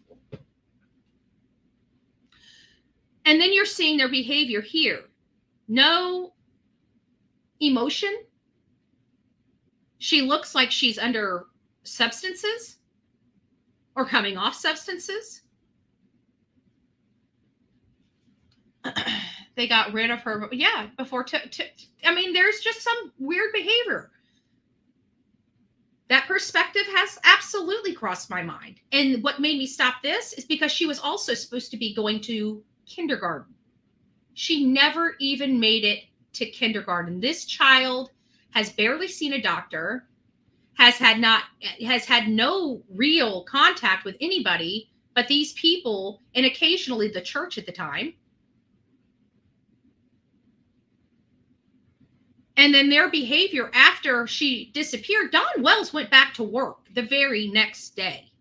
then you're seeing their behavior here. No emotion. She looks like she's under substances or coming off substances. they got rid of her. Yeah, before. I mean, there's just some weird behavior. That perspective has absolutely crossed my mind. And what made me stop this is because she was also supposed to be going to kindergarten. She never even made it to kindergarten. This child has barely seen a doctor, has had no real contact with anybody but these people and occasionally the church at the time. And then their behavior after she disappeared, Don Wells went back to work the very next day.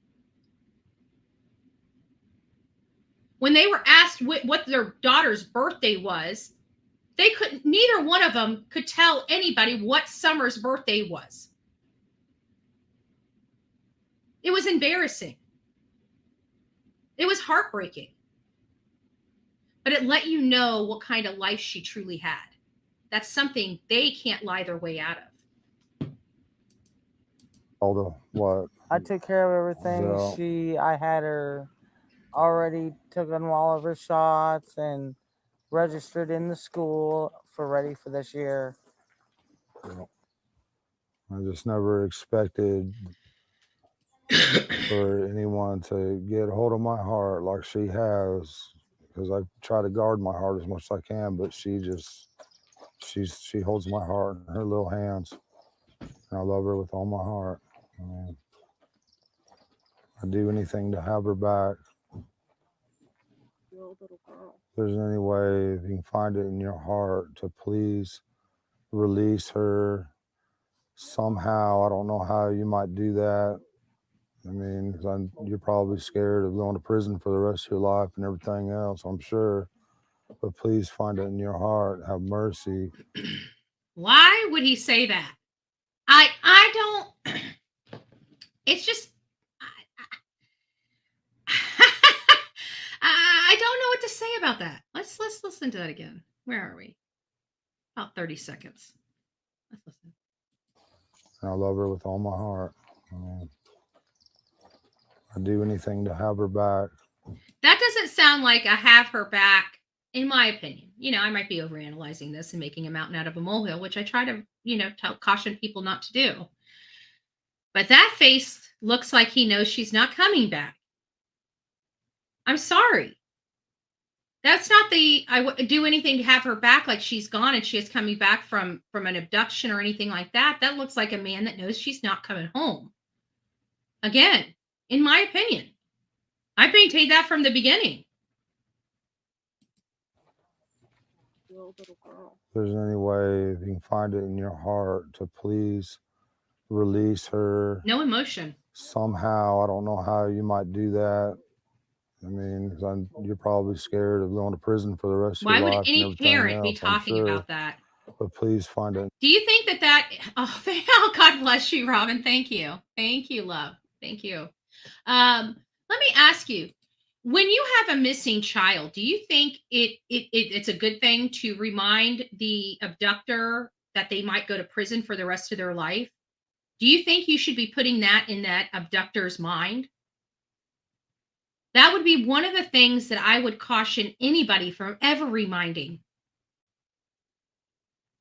When they were asked what their daughter's birthday was, they couldn't, neither one of them could tell anybody what Summer's birthday was. It was embarrassing. It was heartbreaking. But it let you know what kind of life she truly had. That's something they can't lie their way out of. Although what? I took care of everything. Yeah. I had her already taken all of her shots and registered in the school for ready for this year. I just never expected for anyone to get a hold of my heart like she has, because I try to guard my heart as much as I can, but she holds my heart in her little hands, and I love her with all my heart. I'd do anything to have her back. Little girl. If there's any way, if you can find it in your heart to please release her somehow. I don't know how you might do that. I mean, you're probably scared of going to prison for the rest of your life and everything else, I'm sure. But please find it in your heart. Have mercy. Why would he say that? I don't. It's just. I don't know what to say about that. Let's listen to that again. Where are we? About 30 seconds. Let's listen. And I love her with all my heart. I'd do anything to have her back. That doesn't sound like a have her back, in my opinion. I might be overanalyzing this and making a mountain out of a molehill, which I try to, caution people not to do. But that face looks like he knows she's not coming back. I'm sorry. That's not I would do anything to have her back, like she's gone and she is coming back from an abduction or anything like that. That looks like a man that knows she's not coming home. Again, in my opinion, I maintained that from the beginning. Little girl. If there's any way, if you can find it in your heart to please release her. No emotion. Somehow, I don't know how you might do that. I mean, you're probably scared of going to prison for the rest of your life. Why would any parent be talking about that? But please find it. Do you think that oh, God bless you, Robin. Thank you. Thank you, love. Thank you. Let me ask you, when you have a missing child, do you think it's a good thing to remind the abductor that they might go to prison for the rest of their life? Do you think you should be putting that in that abductor's mind? That would be one of the things that I would caution anybody from ever reminding.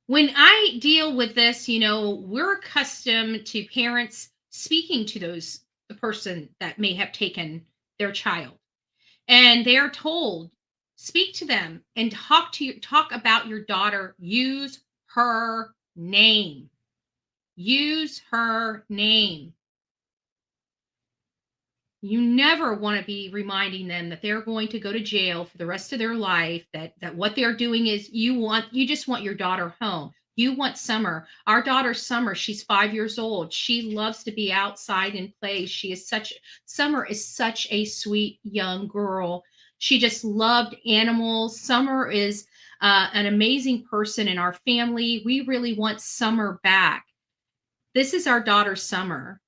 When I deal with this, we're accustomed to parents speaking to the person that may have taken their child. And they're told, speak to them and talk about your daughter. Use her name. Use her name. You never want to be reminding them that they're going to go to jail for the rest of their life, that what they're doing is you just want your daughter home. You want Summer. Our daughter Summer, she's 5 years old. She loves to be outside and play. Summer is such a sweet young girl. She just loved animals. Summer is an amazing person in our family. We really want Summer back. This is our daughter Summer.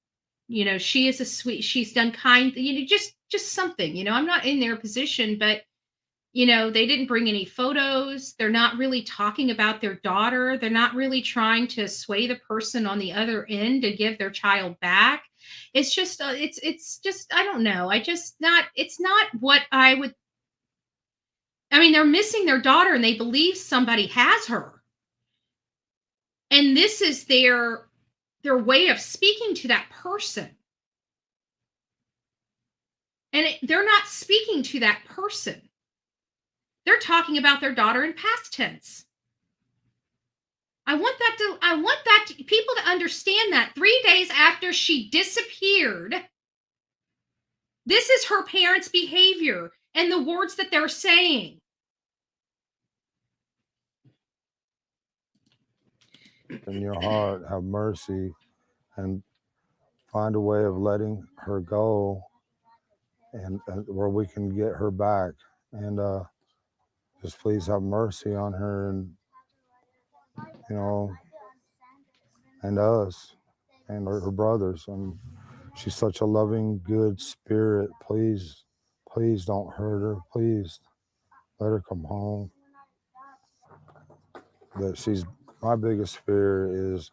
She is a sweet, she's done kind, just something, I'm not in their position, but, they didn't bring any photos. They're not really talking about their daughter. They're not really trying to sway the person on the other end to give their child back. It's just, it's just, I don't know. It's not what I would, I mean, they're missing their daughter and they believe somebody has her. And this is their way of speaking to that person. And they're not speaking to that person. They're talking about their daughter in past tense. I want people to understand that 3 days after she disappeared, this is her parents' behavior and the words that they're saying. In your heart, have mercy and find a way of letting her go, and where we can get her back. And just please have mercy on her, and and us and her brothers. And she's such a loving, good spirit. Please don't hurt her. Please let her come home. My biggest fear is,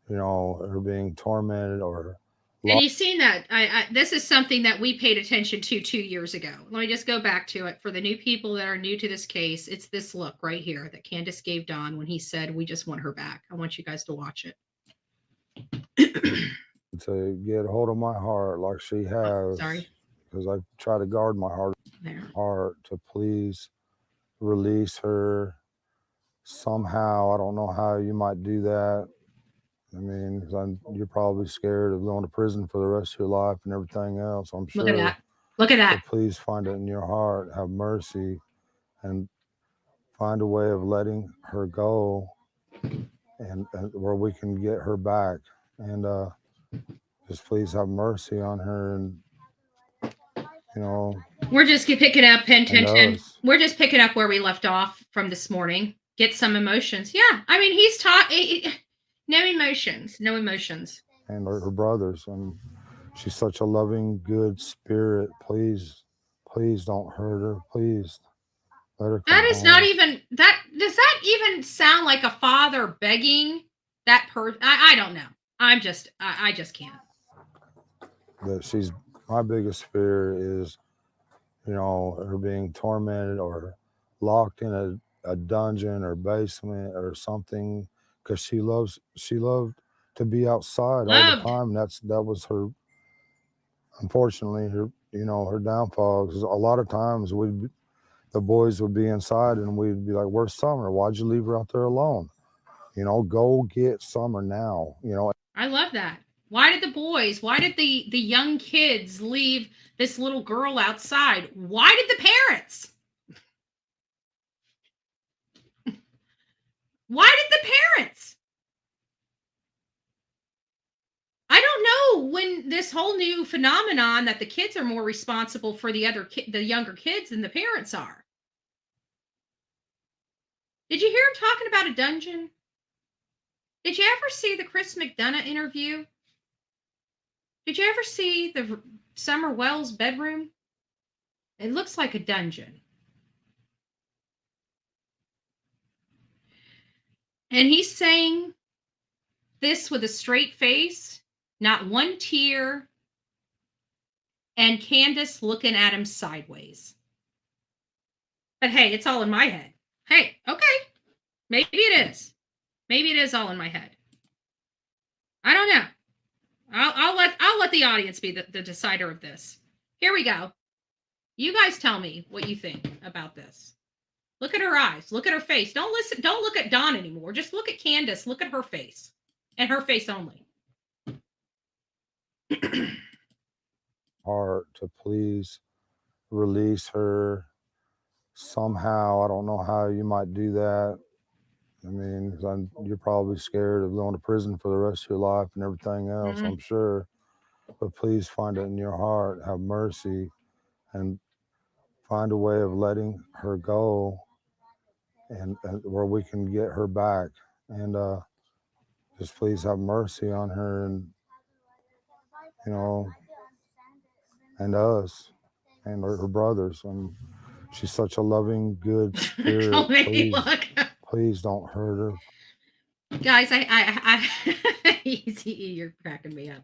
her being tormented or. And you've seen that. This is something that we paid attention to 2 years ago. Let me just go back to it. For the new people that are new to this case, it's this look right here that Candace gave Don when he said, "We just want her back." I want you guys to watch it. To get a hold of my heart like she has. Sorry. Because I try to guard my heart to please release her somehow. I don't know how you might do that. I mean, you're probably scared of going to prison for the rest of your life and everything else, I'm sure. Look at that. Look at that. But please find it in your heart, have mercy, and find a way of letting her go, and where we can get her back. And just please have mercy on her, and we're just picking up tension. We're just picking up where we left off from this morning. Get some emotions. Yeah, I mean, he's taught no emotions. And her brothers, and she's such a loving, good spirit. Please don't hurt her. Please let her come That is home. not even that. Does that even sound like a father begging that person? I don't know. I just can't. My biggest fear is, her being tormented or locked in a dungeon or basement or something, because she loved to be outside all the time. That was her, unfortunately, her downfall. Because a lot of times the boys would be inside and we'd be like, "Where's Summer? Why'd you leave her out there alone? Go get Summer now." I love that. Why did the young kids leave this little girl outside? Why did the parents? Why did the parents? I don't know when this whole new phenomenon that the kids are more responsible for the younger kids than the parents are. Did you hear him talking about a dungeon? Did you ever see the Chris McDonough interview? Did you ever see the Summer Wells bedroom? It looks like a dungeon. And he's saying this with a straight face, not one tear, and Candace looking at him sideways. But hey, it's all in my head. Hey, okay. Maybe it is. Maybe it is all in my head. I don't know. I'll let the audience be the decider of this. Here we go. You guys tell me what you think about this. Look at her eyes. Look at her face. Don't look at Dawn anymore. Just look at Candace. Look at her face. And her face only. Heart to please release her somehow. I don't know how you might do that. I mean, you're probably scared of going to prison for the rest of your life and everything else, I'm sure. But please find it in your heart, have mercy, and find a way of letting her go, and where we can get her back. And just please have mercy on her, and and us and her brothers. And she's such a loving, good spirit. Please don't hurt her. Guys, you're cracking me up.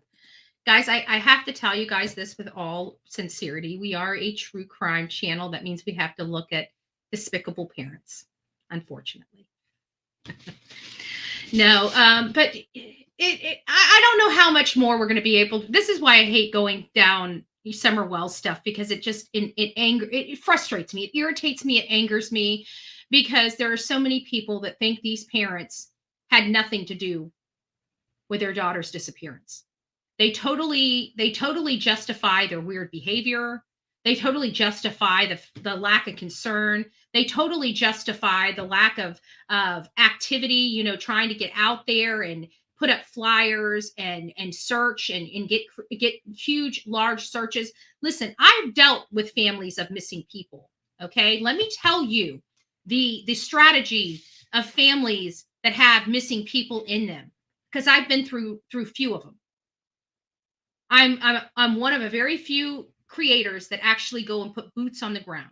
Guys, I have to tell you guys this with all sincerity. We are a true crime channel. That means we have to look at Despicable parents, unfortunately. No, but I don't know how much more we're going to be able to. This is why I hate going down Summer Wells stuff, because it frustrates me. It irritates me. It angers me, because there are so many people that think these parents had nothing to do with their daughter's disappearance. They totally justify their weird behavior. They totally justify the lack of concern. They totally justify the lack of activity, trying to get out there and put up flyers and search and get huge, large searches. Listen, I've dealt with families of missing people. Okay. Let me tell you the strategy of families that have missing people in them, because I've been through few of them. I'm one of a very few creators that actually go and put boots on the ground.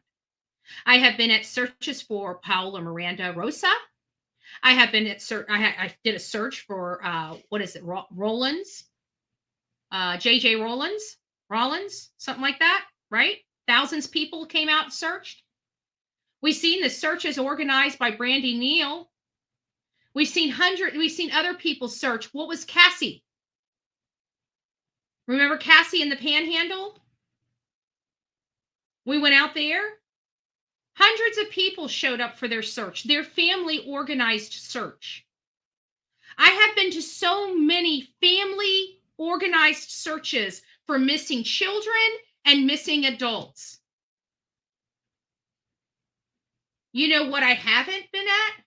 I have been at searches for Paul or Miranda Rosa. I have been at I did a search for what is it, Rollins, JJ Rollins, something like that, right? Thousands of people came out and searched. We've seen the searches organized by Brandy Neal. We've seen other people search. What was Cassie? Remember Cassie in the Panhandle? We went out there. Hundreds of people showed up for their search, their family organized search. I have been to so many family organized searches for missing children and missing adults. You know what I haven't been at?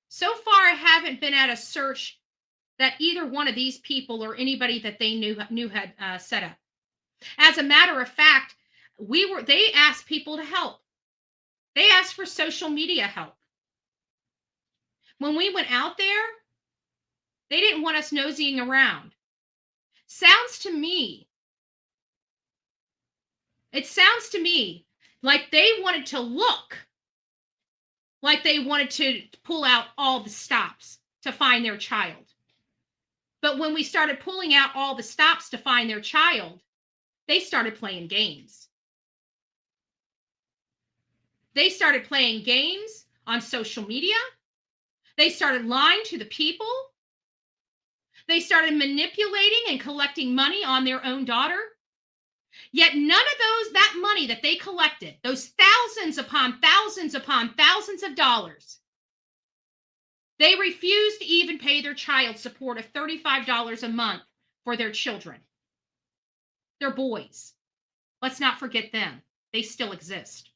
So far, I haven't been at a search that either one of these people or anybody that they knew had set up. As a matter of fact, they asked people to help. They asked for social media help. When we went out there, they didn't want us nosying around. It sounds to me like they wanted to look like they wanted to pull out all the stops to find their child. But when we started pulling out all the stops to find their child, they started playing games. They started playing games on social media. They started lying to the people. They started manipulating and collecting money on their own daughter. Yet none of that money that they collected, those thousands upon thousands upon thousands of dollars, they refused to even pay their child support of $35 a month for their children. They're boys. Let's not forget them. They still exist.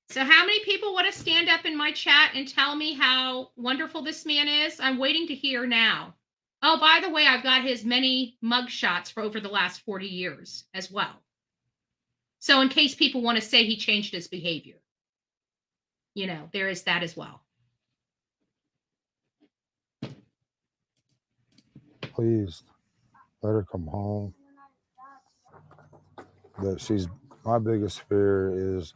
So how many people want to stand up in my chat and tell me how wonderful this man is? I'm waiting to hear now. Oh, by the way, I've got his many mug shots for over the last 40 years as well. So in case people want to say he changed his behavior, there is that as well. Please let her come home. My biggest fear is,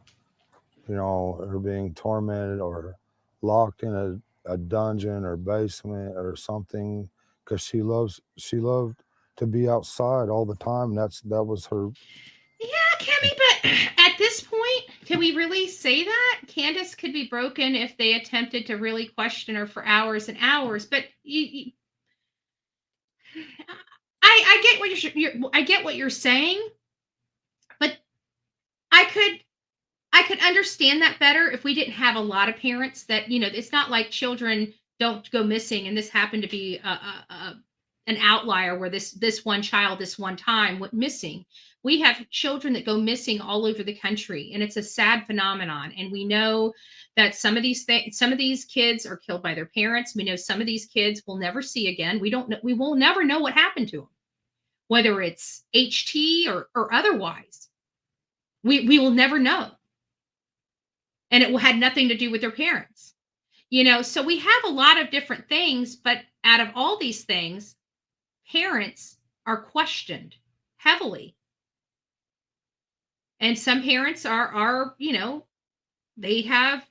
her being tormented or locked in a dungeon or basement or something, because she loved to be outside all the time. That was her. Yeah, Kimmy, but at this point, can we really say that? Candace could be broken if they attempted to really question her for hours and hours. But I get what you're saying, but I could understand that better if we didn't have a lot of parents that, it's not like children don't go missing, and this happened to be an outlier where this one child this one time went missing. We have children that go missing all over the country, and it's a sad phenomenon. And we know that some of these kids are killed by their parents. We know some of these kids we'll never see again. We will never know what happened to them, whether it's HT or otherwise. We will never know. And it had nothing to do with their parents. So we have a lot of different things, but out of all these things, parents are questioned heavily. And some parents are they have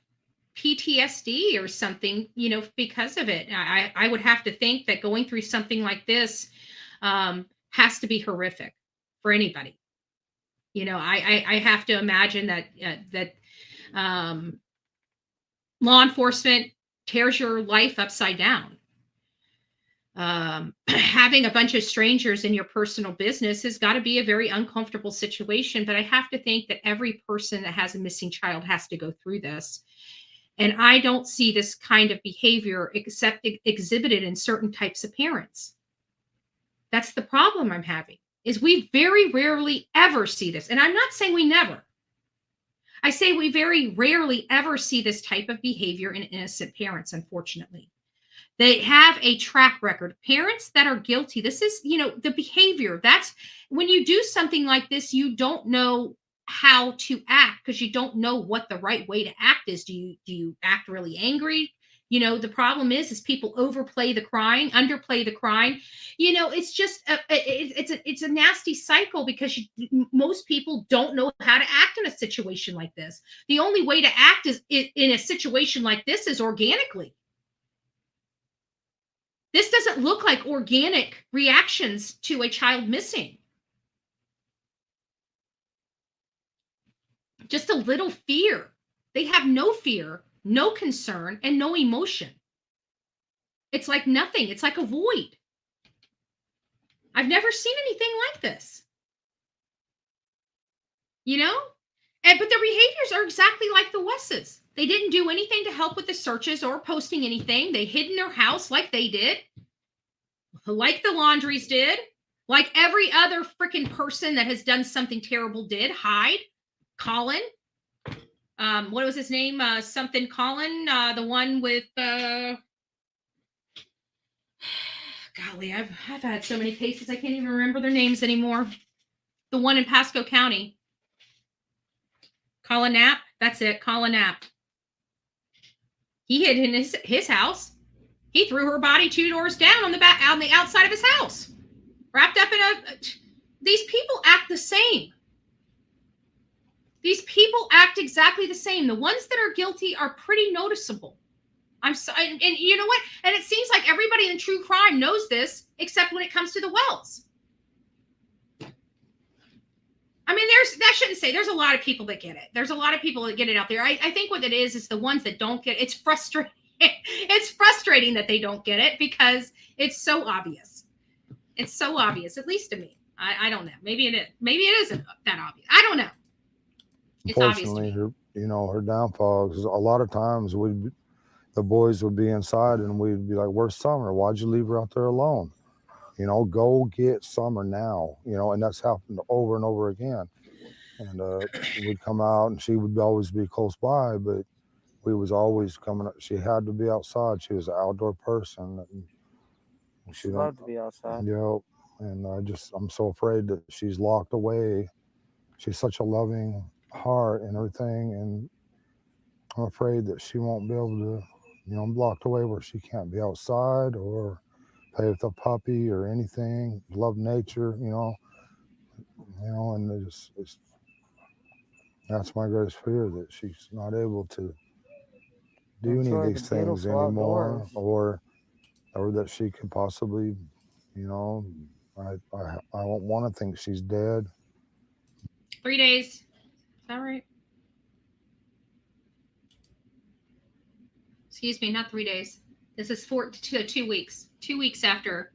PTSD or something, because of it. I would have to think that going through something like this has to be horrific for anybody. I have to imagine that law enforcement tears your life upside down. Having a bunch of strangers in your personal business has got to be a very uncomfortable situation. But I have to think that every person that has a missing child has to go through this. And I don't see this kind of behavior except exhibited in certain types of parents. That's the problem I'm having, is we very rarely ever see this. And I'm not saying we never. I say we very rarely ever see this type of behavior in innocent parents, unfortunately. They have a track record. Parents that are guilty, this is, the behavior. That's when you do something like this, you don't know how to act because you don't know what the right way to act is. Do you act really angry? The problem is people overplay the crying, underplay the crying. It's just it's a nasty cycle because most people don't know how to act in a situation like this. The only way to act is in a situation like this is organically. This doesn't look like organic reactions to a child missing. Just a little fear. They have no fear, no concern, and no emotion. It's like nothing. It's like a void. I've never seen anything like this. But their behaviors are exactly like the Wesses. They didn't do anything to help with the searches or posting anything. They hid in their house like they did, like the Laundries did, like every other freaking person that has done something terrible did. Hide. Colin. What was his name? Something Colin, the one with golly, I've had so many cases I can't even remember their names anymore. The one in Pasco County. Colin Knapp. That's it. Colin Knapp. He hid in his house. He threw her body 2 doors down on the outside of his house, wrapped up in These people act the same. These people act exactly the same. The ones that are guilty are pretty noticeable. And you know what? And it seems like everybody in true crime knows this, except when it comes to the Wells. I mean, there's a lot of people that get it. There's a lot of people that get it out there. I think what it is the ones that don't get it. It's frustrating. It's frustrating that they don't get it because it's so obvious. It's so obvious, at least to me. I don't know. Maybe it is. Maybe it isn't that obvious. I don't know. It's Unfortunately, her downfall is a lot of times the boys would be inside and we'd be like, "Where's Summer? Why'd you leave her out there alone? Go get Summer now." And that's happened over and over again. And we'd come out and she would always be close by, but we was always coming up. She had to be outside. She was an outdoor person. And she loved to be outside. And I'm so afraid that she's locked away. She's such a loving heart and everything, and I'm afraid that she won't be able to, I'm locked away where she can't be outside or play with a puppy or anything, love nature, and that's my greatest fear, that she's not able to do any of these things anymore, or that she could possibly, I don't want to think she's dead. 3 days. Is that right? Excuse me, not 3 days. This is 2 weeks. 2 weeks after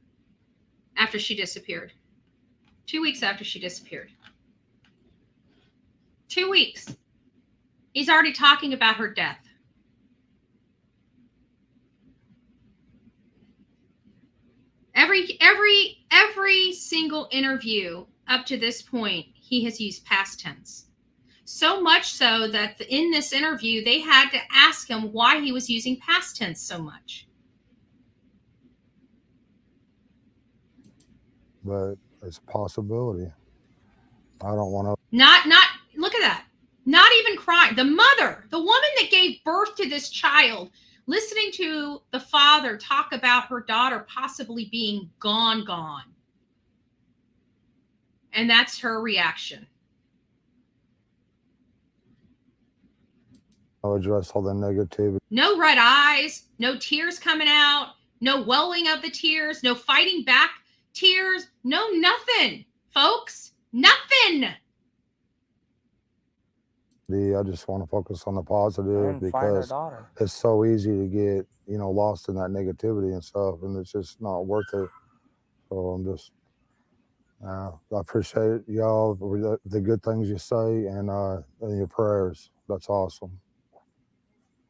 she disappeared. 2 weeks after she disappeared. 2 weeks. He's already talking about her death. Every single interview up to this point, he has used past tense. So much so that in this interview, they had to ask him why he was using past tense so much. But it's a possibility. I don't want to. Not, look at that. Not even crying. The mother, the woman that gave birth to this child, listening to the father talk about her daughter possibly being gone. And that's her reaction. I'll address all the negativity. No red eyes, no tears coming out, no welling of the tears, no fighting back tears, no nothing, folks. Nothing. I just want to focus on the positive and find her because daughter. it's so easy to get, lost in that negativity and stuff, and it's just not worth it. So I'm just, I appreciate y'all for the good things you say and your prayers. That's awesome.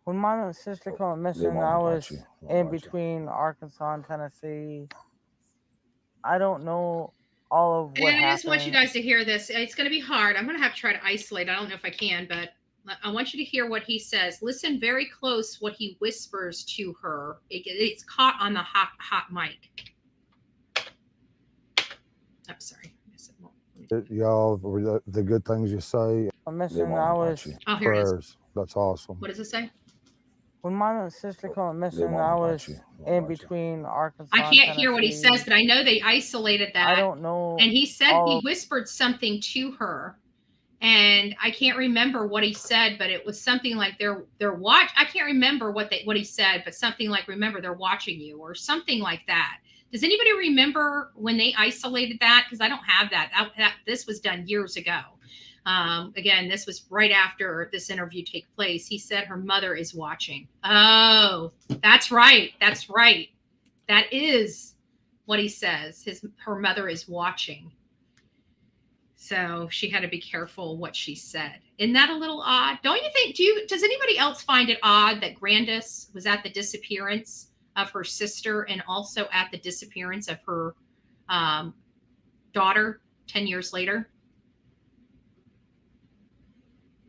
When mom and sister went missing, I was in between Arkansas and Tennessee. I don't know all of what And I just want you happened. guys to hear this. It's going to be hard. I'm going to have to try to isolate. I don't know if I can, but I want you to hear what he says. Listen very close what he whispers to her. It's caught on the hot mic. I'm sorry. Y'all for the good things you say. Missing, I was Oh, here it is. Prayers. That's awesome. What does it say? when mom and sister went missing. I was in between Arkansas. I can't hear what he says, but I know they isolated that. I don't know. And he said he whispered something to her, and I can't remember what he said, but it was something like they're watch. I can't remember what he said, but something like remember they're watching you or something like that. Does anybody remember when they isolated that? Because I don't have that. This was done years ago. Again, this was right after this interview took place. He said her mother is watching. Oh, that's right. That's right. That is what he says. Her mother is watching. So she had to be careful what she said. Isn't that a little odd? Don't you think? Does anybody else find it odd that Grandis was at the disappearance of her sister and also at the disappearance of her daughter 10 years later?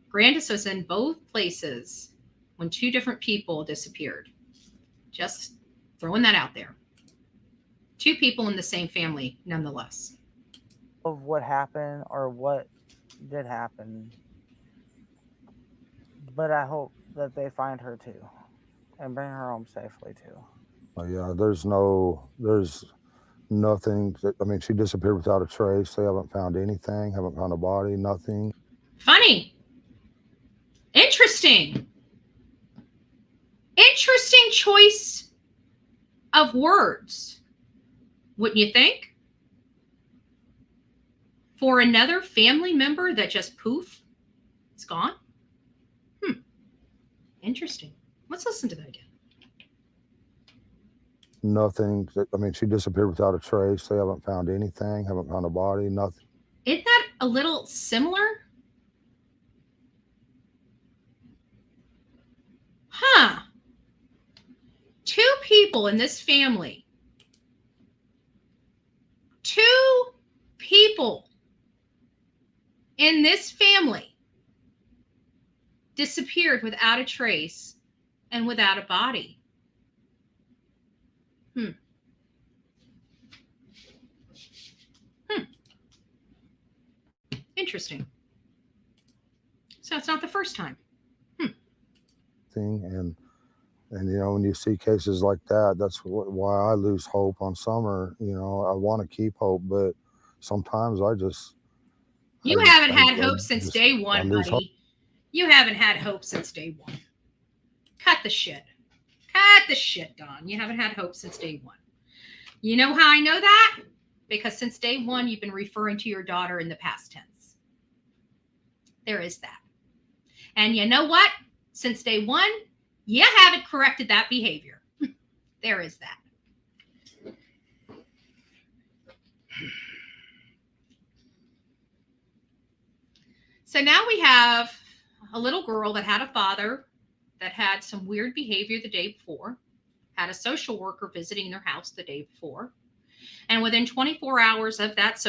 Grandis was in both places when two different people disappeared. Just throwing that out there. Two people in the same family, nonetheless. Of what happened or what did happen, but I hope that they find her too and bring her home safely too. Yeah, there's nothing. She disappeared without a trace. They haven't found anything, haven't found a body, nothing. Funny. Interesting choice of words, wouldn't you think? For another family member that just poof, it's gone. Interesting. Let's listen to that again. Nothing. She disappeared without a trace. They haven't found anything, haven't found a body, nothing. Isn't that a little similar? Huh. Two people in this family. Two people in this family disappeared without a trace and without a body. Interesting. So it's not the first time. And when you see cases like that, that's why I lose hope on Summer. I want to keep hope, but sometimes you haven't had hope since day one, buddy. You haven't had hope since day one. Cut the shit. Cut the shit, Don. You haven't had hope since day one. You know how I know that? Because since day one, you've been referring to your daughter in the past tense. There is that. And you know what? Since day one, you haven't corrected that behavior. There is that. So now we have a little girl that had a father that had some weird behavior the day before, had a social worker visiting their house the day before. And within 24 hours of that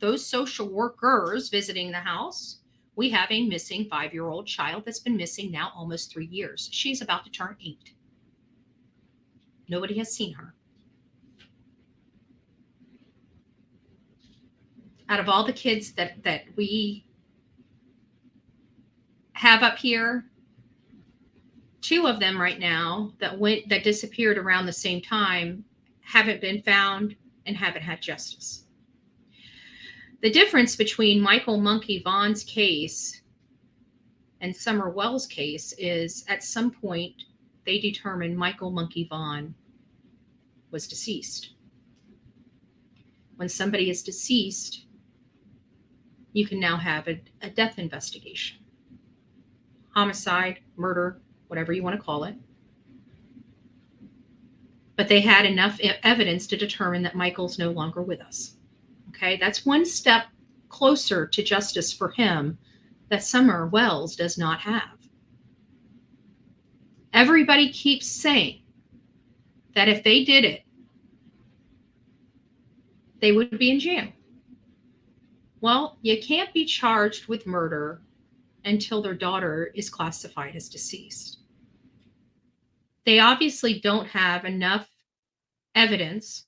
those social workers visiting the house, we have a missing 5-year-old child that's been missing now almost 3 years. She's about to turn 8. Nobody has seen her. Out of all the kids that we have up here, 2 of them right now that disappeared around the same time haven't been found and haven't had justice. The difference between Michael Monkey Vaughn's case and Summer Wells' case is at some point they determined Michael Monkey Vaughn was deceased. When somebody is deceased, you can now have a death investigation. homicide, murder, whatever you want to call it. But they had enough evidence to determine that Michael's no longer with us. Okay, that's one step closer to justice for him that Summer Wells does not have. Everybody keeps saying that if they did it, they would be in jail. Well, you can't be charged with murder until their daughter is classified as deceased. They obviously don't have enough evidence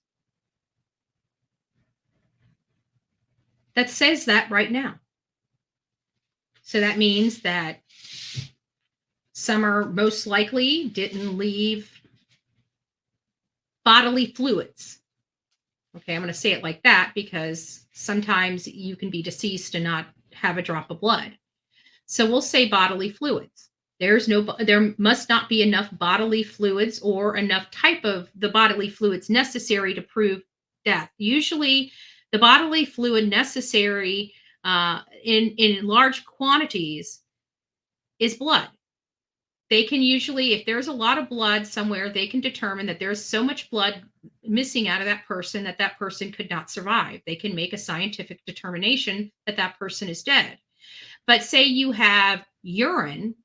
that says that right now. So that means that Summer most likely didn't leave bodily fluids. Okay, I'm going to say it like that because sometimes you can be deceased and not have a drop of blood. So we'll say bodily fluids. There must not be enough bodily fluids or enough type of the bodily fluids necessary to prove death. Usually the bodily fluid necessary in large quantities is blood. They can usually, if there's a lot of blood somewhere, they can determine that there's so much blood missing out of that person that that person could not survive. They can make a scientific determination that that person is dead. But say you have urine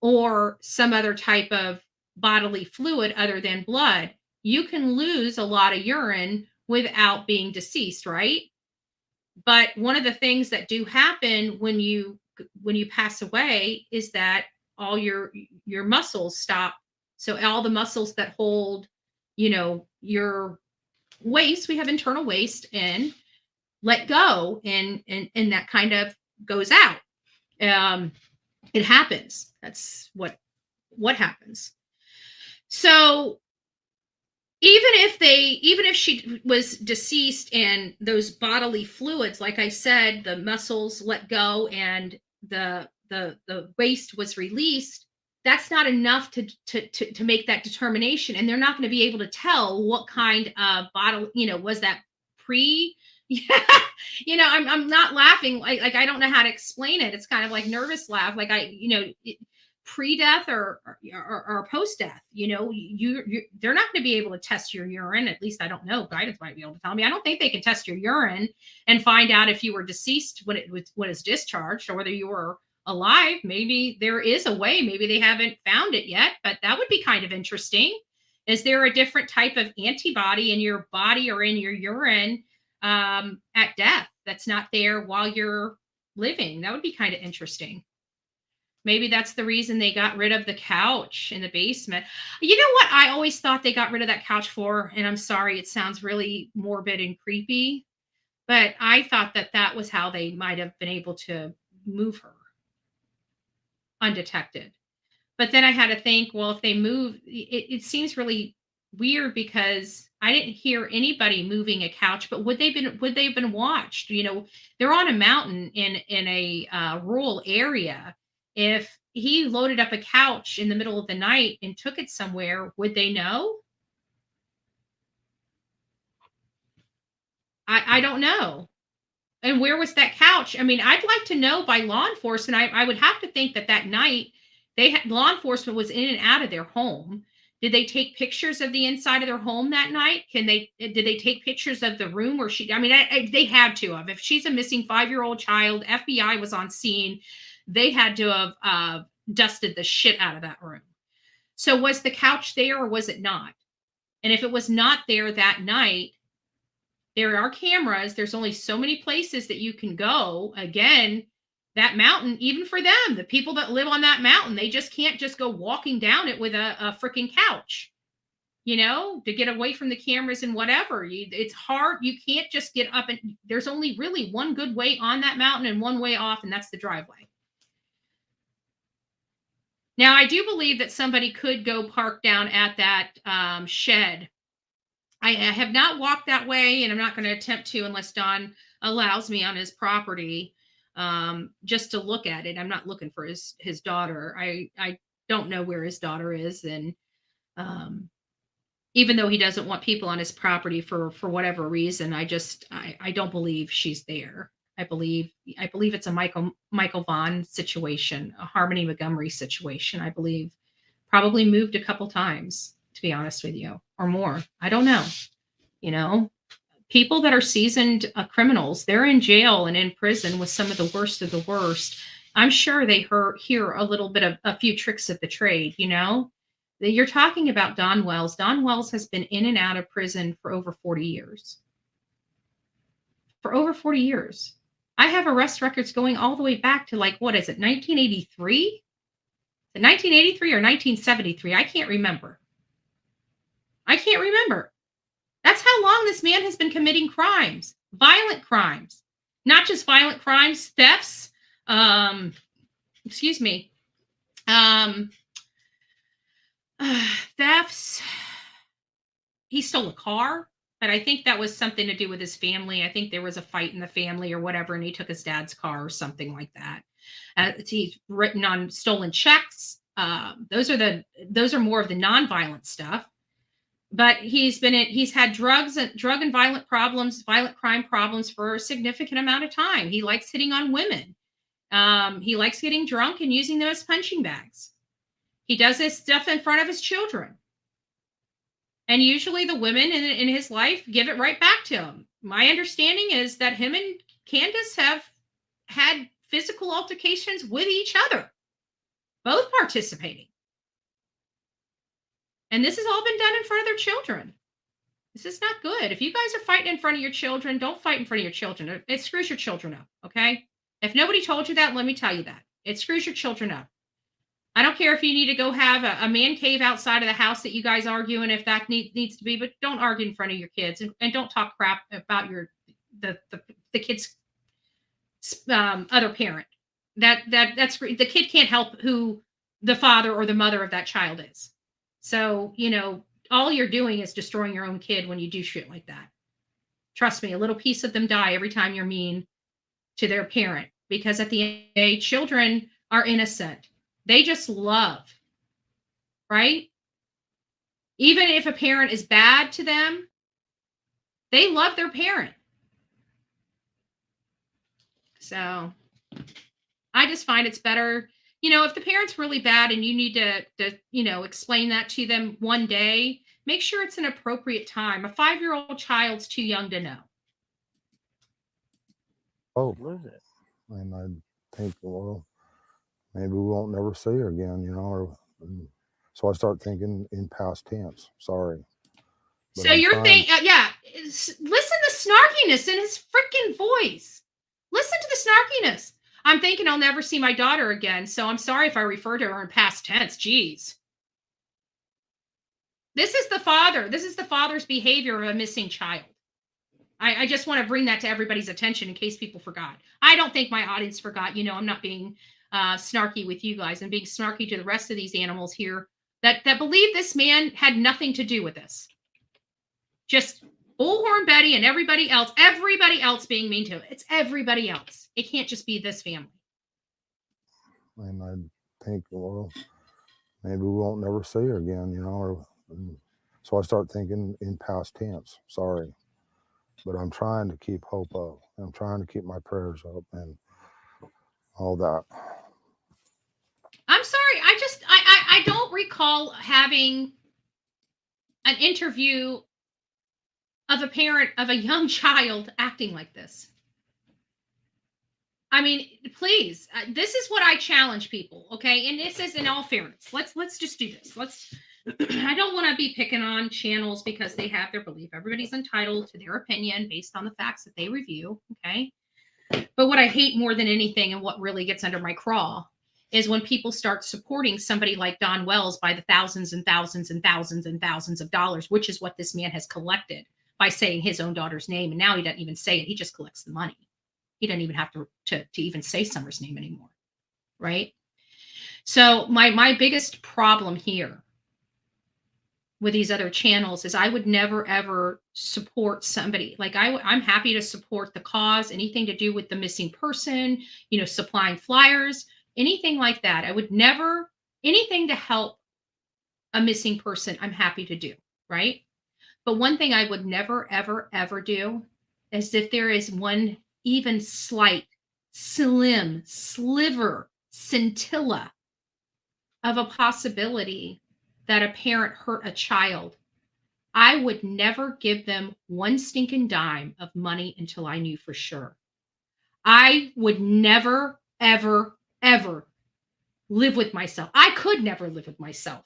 or some other type of bodily fluid other than blood, you can lose a lot of urine without being deceased, right? But one of the things that do happen when you pass away is that all your muscles stop. So all the muscles that hold, your waste, we have internal waste, and let go, and that kind of goes out. It happens. That's what happens. So even if she was deceased and those bodily fluids, like I said, the muscles let go and the waste was released, that's not enough to make that determination. And they're not going to be able to tell what kind of bottle, was that pre yeah, I'm not laughing like I don't know how to explain it. It's kind of like nervous laugh, like pre-death or post-death. They're not going to be able to test your urine. At least I don't know. Guidance might be able to tell me. I don't think they can test your urine and find out if you were deceased when it's discharged or whether you were alive. Maybe there is a way. Maybe they haven't found it yet, but that would be kind of interesting. Is there a different type of antibody in your body or in your urine at death that's not there while you're living? That would be kind of interesting. Maybe that's the reason they got rid of the couch in the basement. You know what I always thought they got rid of that couch for? And I'm sorry, it sounds really morbid and creepy, but I thought that was how they might have been able to move her undetected. But then I had to think, well, if they move, it seems really weird because I didn't hear anybody moving a couch, but would they have been watched? They're on a mountain in a rural area. If he loaded up a couch in the middle of the night and took it somewhere, would they know? I don't know. And where was that couch? I mean, I'd like to know by law enforcement. I would have to think that night law enforcement was in and out of their home. Did they take pictures of the inside of their home that night? Did they take pictures of the room where she, they had to have. If she's a missing 5-year-old child, FBI was on scene. They had to have dusted the shit out of that room. So was the couch there or was it not? And if it was not there that night, there are cameras. There's only so many places that you can go. Again, that mountain, even for them, the people that live on that mountain, they just can't just go walking down it with a freaking couch, to get away from the cameras and whatever. It's hard. You can't just get up, and there's only really one good way on that mountain and one way off, and that's the driveway. Now, I do believe that somebody could go park down at that shed. I have not walked that way, and I'm not going to attempt to unless Don allows me on his property just to look at it. I'm not looking for his daughter. I don't know where his daughter is, and even though he doesn't want people on his property for whatever reason, I don't believe she's there. I believe it's a Michael Vaughn situation, a Harmony Montgomery situation. I believe probably moved a couple times, to be honest with you, or more. I don't know. You know, people that are seasoned criminals, they're in jail and in prison with some of the worst of the worst. I'm sure they hear a little bit of a few tricks of the trade. You know, you're talking about Don Wells. Don Wells has been in and out of prison for over 40 years. For over 40 years. I have arrest records going all the way back to, like, what is it, 1983? 1983 or 1973? I can't remember. That's how long this man has been committing crimes, violent crimes, not just violent crimes, thefts, excuse me, thefts. He stole a car, but I think that was something to do with his family. I think there was a fight in the family or whatever, and he took his dad's car or something like that. He's written on stolen checks. Those are more of the nonviolent stuff. But he's had drug and violent crime problems for a significant amount of time. He likes hitting on women. He likes getting drunk and using them as punching bags. He does this stuff in front of his children. And usually the women in his life give it right back to him. My understanding is that him and Candace have had physical altercations with each other, both participating. And this has all been done in front of their children. This is not good. If you guys are fighting in front of your children, don't fight in front of your children. It screws your children up, okay? If nobody told you that, let me tell you that. It screws your children up. I don't care if you need to go have a man cave outside of the house that you guys argue in, if that needs to be, but don't argue in front of your kids, and don't talk crap about the kid's other parent. That's the kid can't help who the father or the mother of that child is. So, you know, all you're doing is destroying your own kid when you do shit like that. Trust me, a little piece of them die every time you're mean to their parent, because at the end of the day, children are innocent. They just love, right? Even if a parent is bad to them, they love their parent. So I just find it's better, you know, if the parent's really bad and you need to you know, explain that to them one day, make sure it's an appropriate time. A 5-year-old child's too young to know. Oh, and I think, well, maybe we won't never see her again, you know. So I start thinking in past tense. Sorry. But so you're thinking, yeah, listen to snarkiness in his freaking voice. Listen to the snarkiness. I'm thinking I'll never see my daughter again, so I'm sorry if I refer to her in past tense. Jeez. This is the father. This is the father's behavior of a missing child. I just want to bring that to everybody's attention in case people forgot. I don't think my audience forgot. You know, I'm not being snarky with you guys. I'm being snarky to the rest of these animals here that believe this man had nothing to do with this. Just Bullhorn Betty and everybody else being mean to it. It's everybody else. It can't just be this family. And I think, well, maybe we won't never see her again, you know. So I start thinking in past tense. Sorry. But I'm trying to keep hope up. I'm trying to keep my prayers up and all that. I'm sorry. I don't recall having an interview of a parent of a young child acting like this. I mean, please, this is what I challenge people, okay? And this is in all fairness. Let's just do this. I don't want to be picking on channels because they have their belief. Everybody's entitled to their opinion based on the facts that they review, okay? But what I hate more than anything, and what really gets under my craw, is when people start supporting somebody like Don Wells by the thousands and thousands and thousands and thousands of dollars, which is what this man has collected by saying his own daughter's name. And now he doesn't even say it. He just collects the money. He doesn't even have to even say Summer's name anymore, right? So my biggest problem here with these other channels is I would never, ever support somebody. Like I'm happy to support the cause, anything to do with the missing person, you know, supplying flyers, anything like that. I would never, anything to help a missing person, I'm happy to do, right? But one thing I would never, ever, ever do is if there is one even slight, slim, sliver, scintilla of a possibility that a parent hurt a child, I would never give them one stinking dime of money until I knew for sure. I would never, ever, ever live with myself. I could never live with myself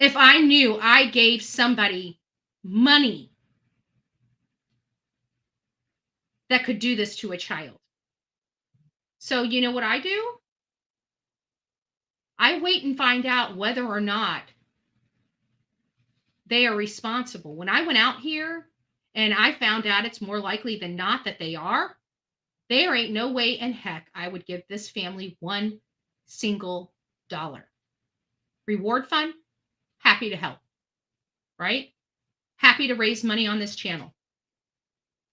if I knew I gave somebody money that could do this to a child. So, you know what I do? I wait and find out whether or not they are responsible. When I went out here and I found out it's more likely than not that they are, there ain't no way in heck I would give this family one single dollar. Reward fund, happy to help, right? Happy to raise money on this channel.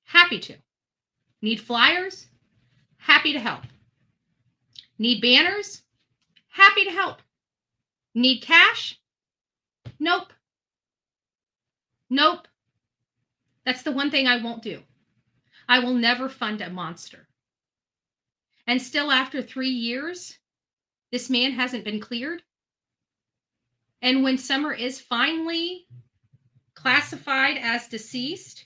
Happy to. Need flyers? Happy to help. Need banners? Happy to help. Need cash? Nope. Nope. That's the one thing I won't do. I will never fund a monster. And still, after 3 years, this man hasn't been cleared. And when Summer is finally classified as deceased,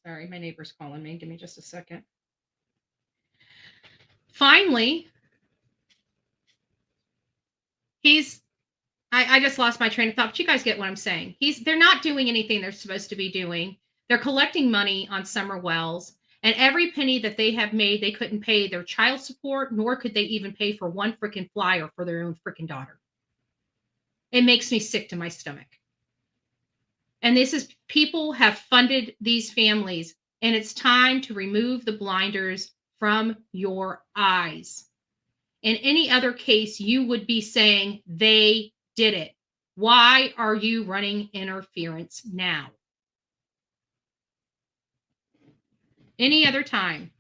sorry, my neighbor's calling me. Give me just a second. Finally, I just lost my train of thought, but you guys get what I'm saying. They're not doing anything they're supposed to be doing. They're collecting money on Summer Wells, and every penny that they have made, they couldn't pay their child support, nor could they even pay for one freaking flyer for their own freaking daughter. It makes me sick to my stomach. And people have funded these families, and it's time to remove the blinders from your eyes. In any other case, you would be saying they did it. Why are you running interference now? Any other time.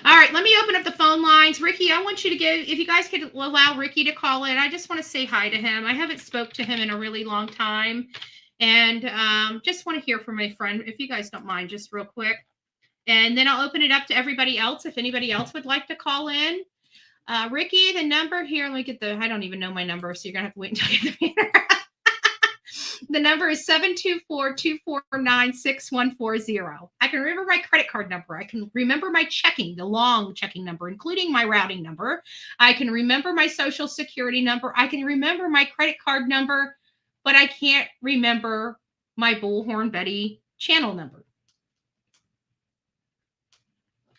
All right, let me open up the phone lines. Ricky, I want you to if you guys could allow Ricky to call in. I just want to say hi to him. I haven't spoke to him in a really long time. And just want to hear from my friend, if you guys don't mind, just real quick. And then I'll open it up to everybody else if anybody else would like to call in. Ricky, the number here, let me get I don't even know my number, so you're going to have to wait until I get the meter. The number is 724-249-6140. I can remember my credit card number. I can remember my the long checking number, including my routing number. I can remember my social security number. I can remember my credit card number, but I can't remember my Bullhorn Betty channel number.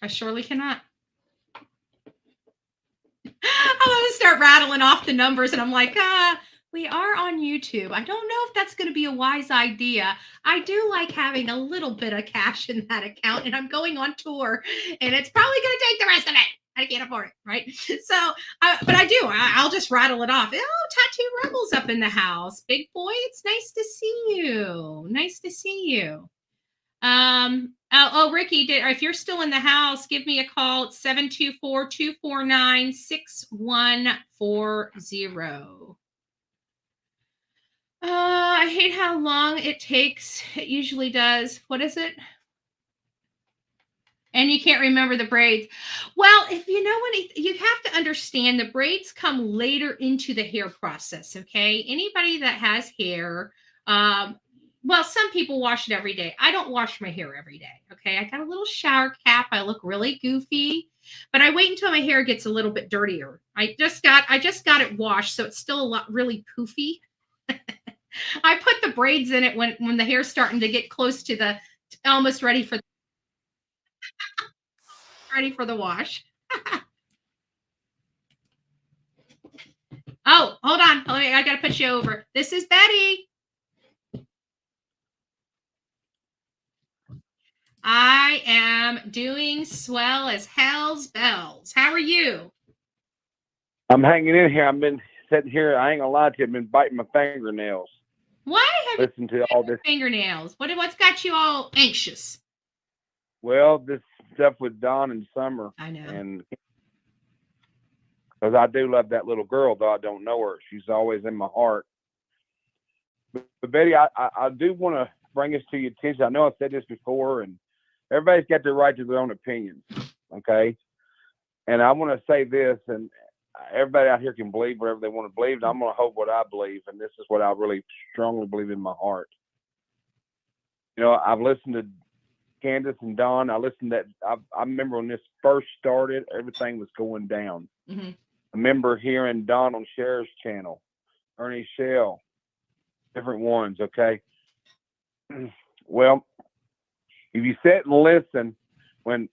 I surely cannot. I'm going to start rattling off the numbers, and I'm like, we are on YouTube. I don't know if that's going to be a wise idea. I do like having a little bit of cash in that account, and I'm going on tour, and it's probably going to take the rest of it. I can't afford it, right? So, but I do. I'll just rattle it off. Oh, Tattoo Rebels up in the house. Big boy, it's nice to see you. Nice to see you. Ricky, if you're still in the house, give me a call at 724-249-6140. I hate how long it takes. It usually does. What is it? And you can't remember the braids. Well, if you know you have to understand the braids come later into the hair process. Okay. Anybody that has hair, well, some people wash it every day. I don't wash my hair every day. Okay. I got a little shower cap. I look really goofy, but I wait until my hair gets a little bit dirtier. I just got it washed, so it's still really poofy. I put the braids in it when the hair's starting to get close to almost ready for the wash. Oh, hold on. I got to put you over. This is Betty. I am doing swell as hell's bells. How are you? I'm hanging in here. I've been sitting here. I ain't gonna lie to you. I've been biting my fingernails. Why have Listen to all this fingernails? What's got you all anxious? Well, this stuff with Dawn and Summer. I know. And because I do love that little girl, though I don't know her. She's always in my heart. But Betty, I do want to bring this to your attention. I know I've said this before, and everybody's got their right to their own opinions. Okay. And I want to say this, and everybody out here can believe whatever they want to believe. And I'm going to hope what I believe. And this is what I really strongly believe in my heart. You know, I've listened to Candace and Dawn. I remember when this first started, everything was going down. Mm-hmm. I remember hearing Dawn on Cher's channel, Ernie Shell, different ones. Okay. Well, if you sit and listen,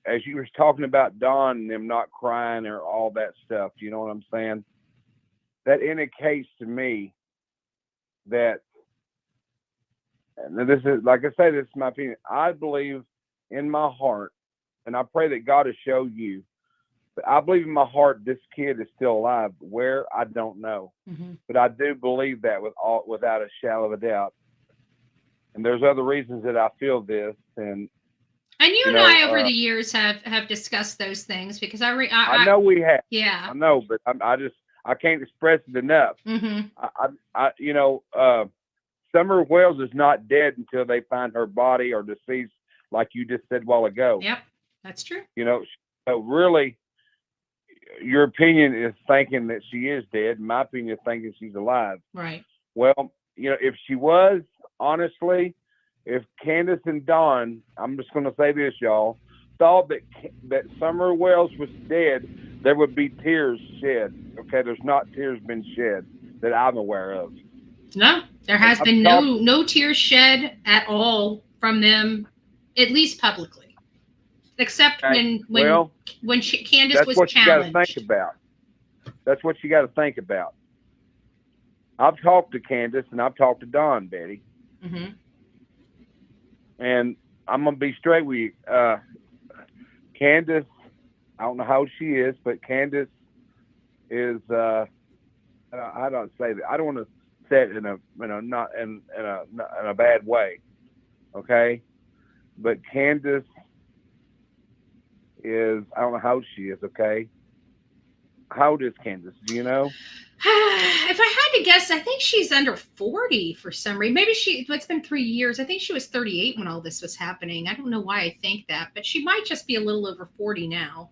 as you were talking about Dawn and them not crying or all that stuff, you know what I'm saying? That indicates to me that, and this is, like I say, this is my opinion. I believe in my heart, and I pray that God will show you, but I believe in my heart this kid is still alive. Where, I don't know. Mm-hmm. But I do believe that without a shadow of a doubt. And there's other reasons that I feel this. And you and I over the years have discussed those things, because I know we have. Yeah. I know, but I can't express it enough. Mm-hmm. Summer Wells is not dead until they find her body or deceased, like you just said a while ago. Yep, that's true. You know, so really, your opinion is thinking that she is dead. My opinion is thinking she's alive. Right. Well, you know, if she was, honestly, if Candace and Dawn, I'm just going to say this, y'all, thought that Summer Wells was dead, there would be tears shed. Okay, there's not tears been shed that I'm aware of. No, there has been no tears shed at all from them, at least publicly, except when Candace was challenged. That's what you got to think about. That's what you got to think about. I've talked to Candace and I've talked to Dawn, Betty. Mm-hmm. And I'm going to be straight with you. Candace, I don't know how old she is, but Candace is, I don't say that. I don't want to say it not in a bad way. Okay. But Candace is, I don't know how old she is. Okay. How old is Candace? Do you know? If I had to guess, I think she's under 40 for some reason. Maybe it's been 3 years. I think she was 38 when all this was happening. I don't know why I think that, but she might just be a little over 40 now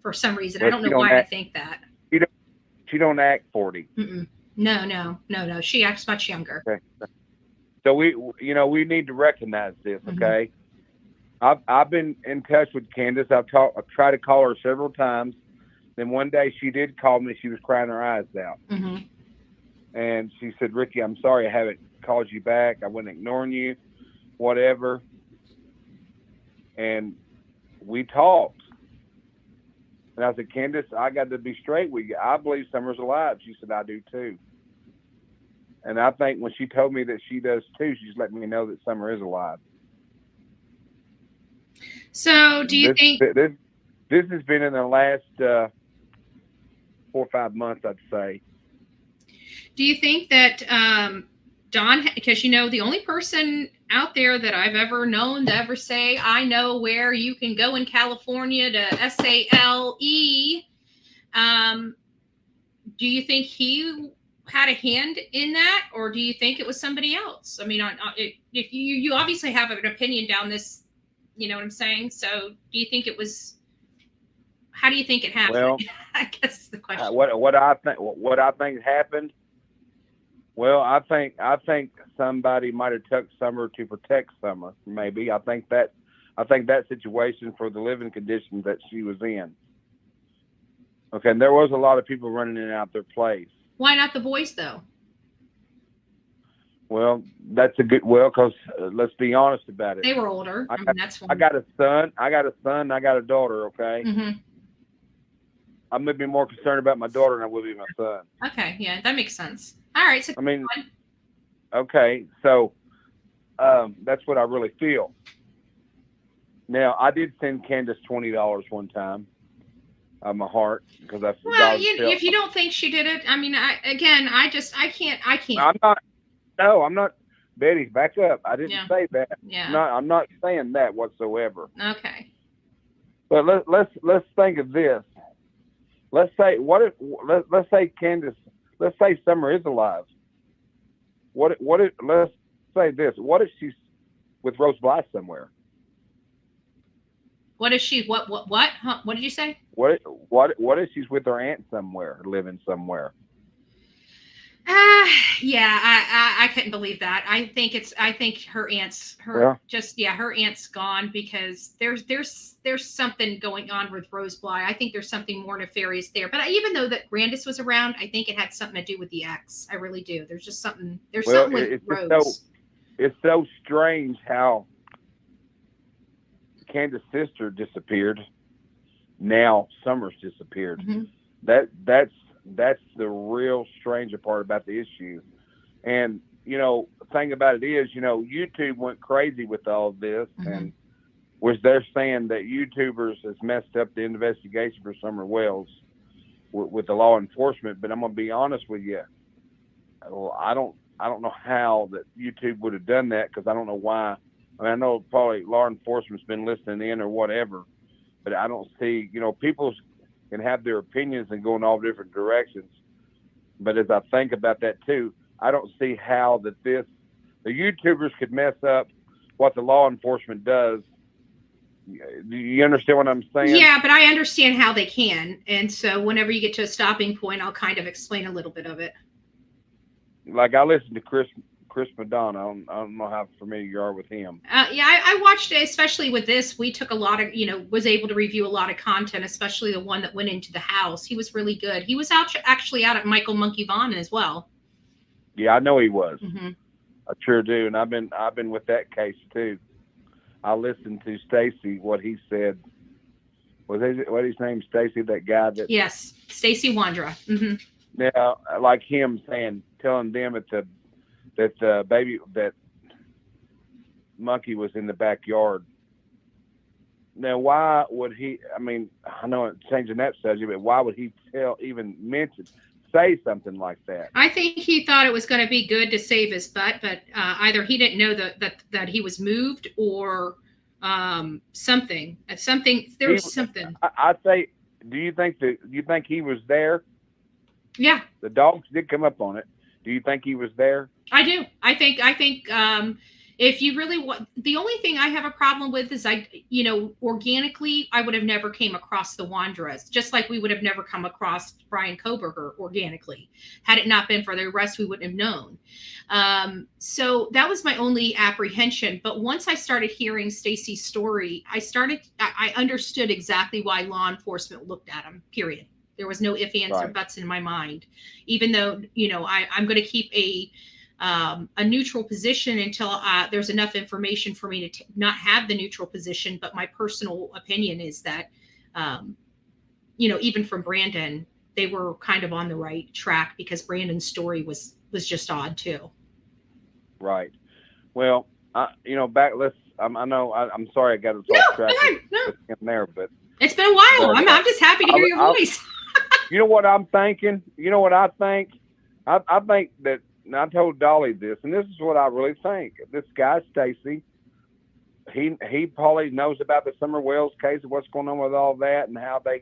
for some reason. I don't know why I think that. She don't act 40. Mm-mm. No. She acts much younger. Okay. So we need to recognize this. Okay. Mm-hmm. I've been in touch with Candace. I've tried to call her several times. Then one day she did call me. She was crying her eyes out. Mm-hmm. And she said, Ricky, I'm sorry I haven't called you back. I wasn't ignoring you, whatever. And we talked. And I said, Candace, I got to be straight with you. I believe Summer's alive. She said, I do too. And I think when she told me that she does too, she's letting me know that Summer is alive. So do you think... This has been in the last 4 or 5 months, I'd say. Do you think that Dawn, because the only person out there that I've ever known to ever say, I know where you can go in California to SALE, do you think he had a hand in that, or do you think it was somebody else? I mean, if you obviously have an opinion down this, you know what I'm saying? So do you think it was... How do you think it happened? Well, I guess is the question. What I think happened. Well, I think somebody might have took Summer to protect Summer. Maybe I think that situation for the living conditions that she was in. Okay, and there was a lot of people running in and out their place. Why not the boys though? Well, that's a good. Well, because let's be honest about it. They were older. That's one. I got a son. I got a daughter. Okay. Mm-hmm. I'm gonna be more concerned about my daughter than I will be my son. Okay, yeah, that makes sense. All right, so okay, so that's what I really feel. Now, I did send Candace $20 one time, my heart, because I. Well, if you don't think she did it, I mean, I can't. I'm not. Betty, back up. I didn't say that. Yeah. I'm not saying that whatsoever. Okay. But let's think of this. Let's say let's say Candace. Let's say Summer is alive. Let's say this. What if she's with Rose Blythe somewhere? What is she? What? Huh? What did you say? What if she's with her aunt somewhere, living somewhere? Yeah, I couldn't believe that. I think her Well, her aunt's gone because there's something going on with Rose Bly. I think there's something more nefarious there. But even though that Grandis was around, I think it had something to do with the ex. I really do. There's just something. There's well, something with it's just Rose. it's so strange how Candace's sister disappeared. Now Summer's disappeared. Hmm. That's the real stranger part about the issue. And the thing about it is, YouTube went crazy with all of this, Hmm. and was they're saying that YouTubers has messed up the investigation for Summer Wells with the law enforcement. But I'm gonna be honest with you, I don't know how that YouTube would have done that, because I don't know why. I mean, I know probably law enforcement's been listening in or whatever, but I don't see, people can have their opinions and go in all different directions. But as I think about that too, I don't see how that the YouTubers could mess up what the law enforcement does. Do you understand what I'm saying? Yeah, but I understand how they can, and so whenever you get to a stopping point, I'll kind of explain a little bit of it. Like, I listen to Chris Madonna. I don't know how familiar you are with him. Yeah, I watched it, especially with this. We took a lot of, was able to review a lot of content, especially the one that went into the house. He was really good. He was actually out at Michael Monkey Vaughn as well. Yeah, I know he was. Hmm. I sure do, and I've been with that case too. I listened to Stacy, what he said. What his name? Stacy, that guy that. Yes, Stacy Wandra. Hmm. Now, like him telling them that the baby, that monkey was in the backyard. Now, why would he? I mean, I know it's changing that subject, but why would he say something like that? I think he thought it was going to be good to save his butt, but either he didn't know that he was moved, or something. There was something. I'd say, do you think he was there? Yeah, The dogs did come up on it. Do you think he was there? I do. I think if you really want, the only thing I have a problem with is organically, I would have never came across the Wanderers, just like we would have never come across Brian Koberger organically. Had it not been for the arrest, we wouldn't have known. So that was my only apprehension. But once I started hearing Stacy's story, I understood exactly why law enforcement looked at him, period. There was no ifs, ands, or buts in my mind, even though, I'm going to keep a neutral position until there's enough information for me to not have the neutral position. But my personal opinion is that, even from Brandon, they were kind of on the right track, because Brandon's story was just odd too. Right. Well, back. I'm sorry I got us off track with him there, but it's been a while. I'm just happy to hear your voice. You know what I'm thinking? You know what I think? I think that, and I told Dolly this, and this is what I really think. This guy, Stacy, he probably knows about the Summer Wells case and what's going on with all that, and how they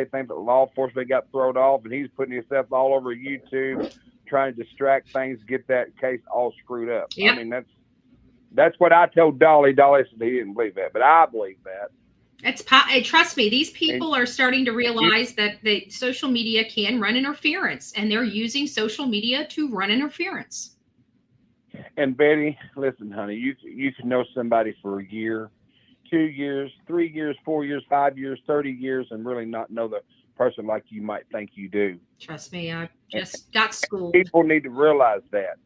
think that law enforcement got thrown off, and he's putting himself all over YouTube, trying to distract things, get that case all screwed up. Yep. I mean, that's what I told Dolly. Dolly said he didn't believe that, but I believe that. Trust me, these people are starting to realize that the social media can run interference, and they're using social media to run interference. And Betty, listen, honey, you can know somebody for a year, 2 years, 3 years, 4 years, 5 years, 30 years, and really not know the person like you might think you do. Trust me, I just got schooled. People need to realize that.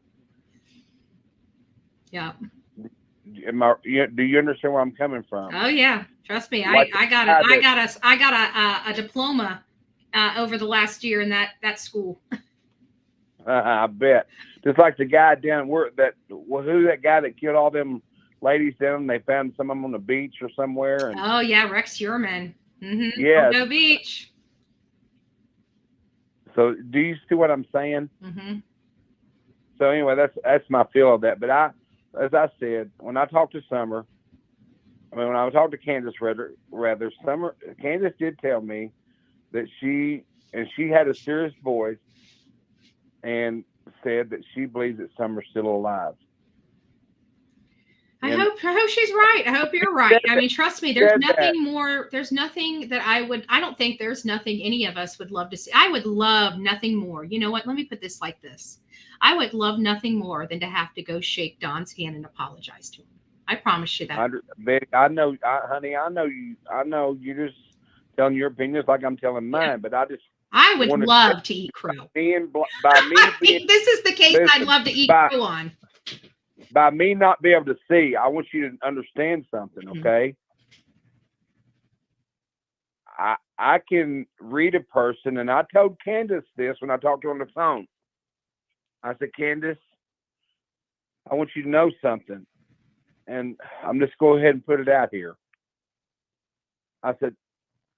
Yeah. Do you understand where I'm coming from? Oh yeah, trust me. Like I got a diploma over the last year in that school. I bet. Just like the guy down who's that guy that killed all them ladies down? They found some of them on the beach or somewhere. And, oh yeah, Rex Uriman. Mm-hmm. Yeah. No beach. So do you see what I'm saying? Mm-hmm. So anyway, that's my feel of that. But as I said, when I talked to Summer, when I talked to Candace, Candace did tell me that she had a serious voice and said that she believes that Summer's still alive. I hope she's right. I hope you're right. I mean, trust me, there's nothing more. There's nothing that I don't think there's nothing any of us would love to see. I would love nothing more. You know what? Let me put this like this. I would love nothing more than to have to go shake Don's hand and apologize to him. I promise you that. Betty, honey, I know you. I know you're just telling your opinions like I'm telling mine, but I would love to eat crow. By me this is the case I'd love to eat crow on. By me not be able to see, I want you to understand something, okay? I can read a person, and I told Candace this when I talked to her on the phone. I said, Candace, I want you to know something, and I'm just go ahead and put it out here. I said,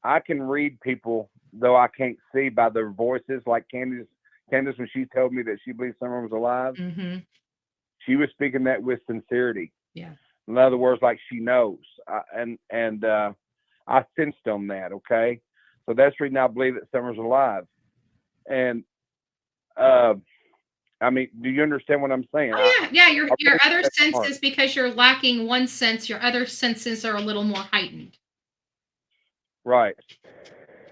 I can read people, though I can't see by their voices, like Candace, when she told me that she believes someone was alive, she was speaking that with sincerity. Yeah. In other words, like she knows. I sensed on that, okay? So that's the reason I believe that Summer's alive. And, I mean, do you understand what I'm saying? Oh, yeah. Your other senses, because you're lacking one sense, your other senses are a little more heightened. Right.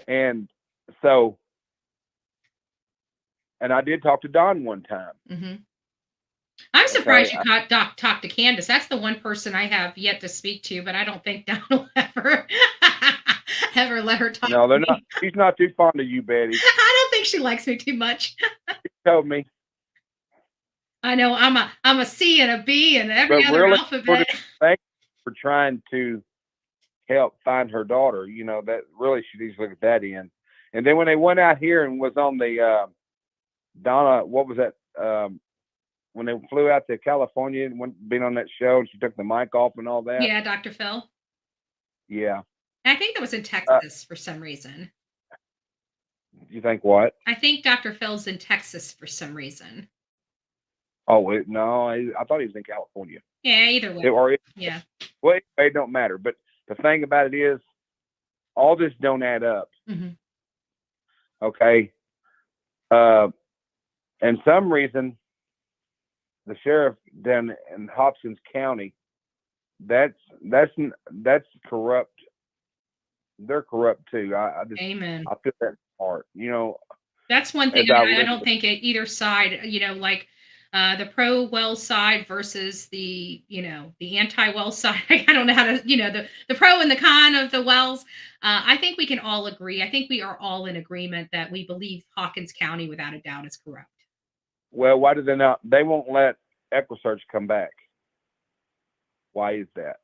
And so, and I did talk to Don one time. I'm surprised you talked to Candace. That's the one person I have yet to speak to, but I don't think Don will ever let her talk. No, they're not. She's not too fond of you, Betty. I don't think she likes me too much. She told me. I know I'm a C and a B and every other alphabet. Thank you for trying to help find her daughter. You know, that really she needs to look at that end. And then when they went out here and was on the Donna, what was that? When they flew out to California and been on that show, and she took the mic off and all that. Yeah, Dr. Phil. Yeah. I think that was in Texas for some reason. You think what? I think Dr. Phil's in Texas for some reason. Oh, no, I thought he was in California. Yeah, either way. Yeah. Well, it don't matter. But the thing about it is, all this don't add up. Okay. And some reason, the sheriff down in Hopkins County, that's corrupt. They're corrupt too. Amen. I feel that part. You know. That's one thing I don't think at either side. You know, like the pro well side versus the anti well side. I don't know how to the pro and the con of the wells. I think we can all agree. I think we are all in agreement that we believe Hawkins County, without a doubt, is corrupt. Well, why do they not? They won't let EquiSearch come back. Why is that?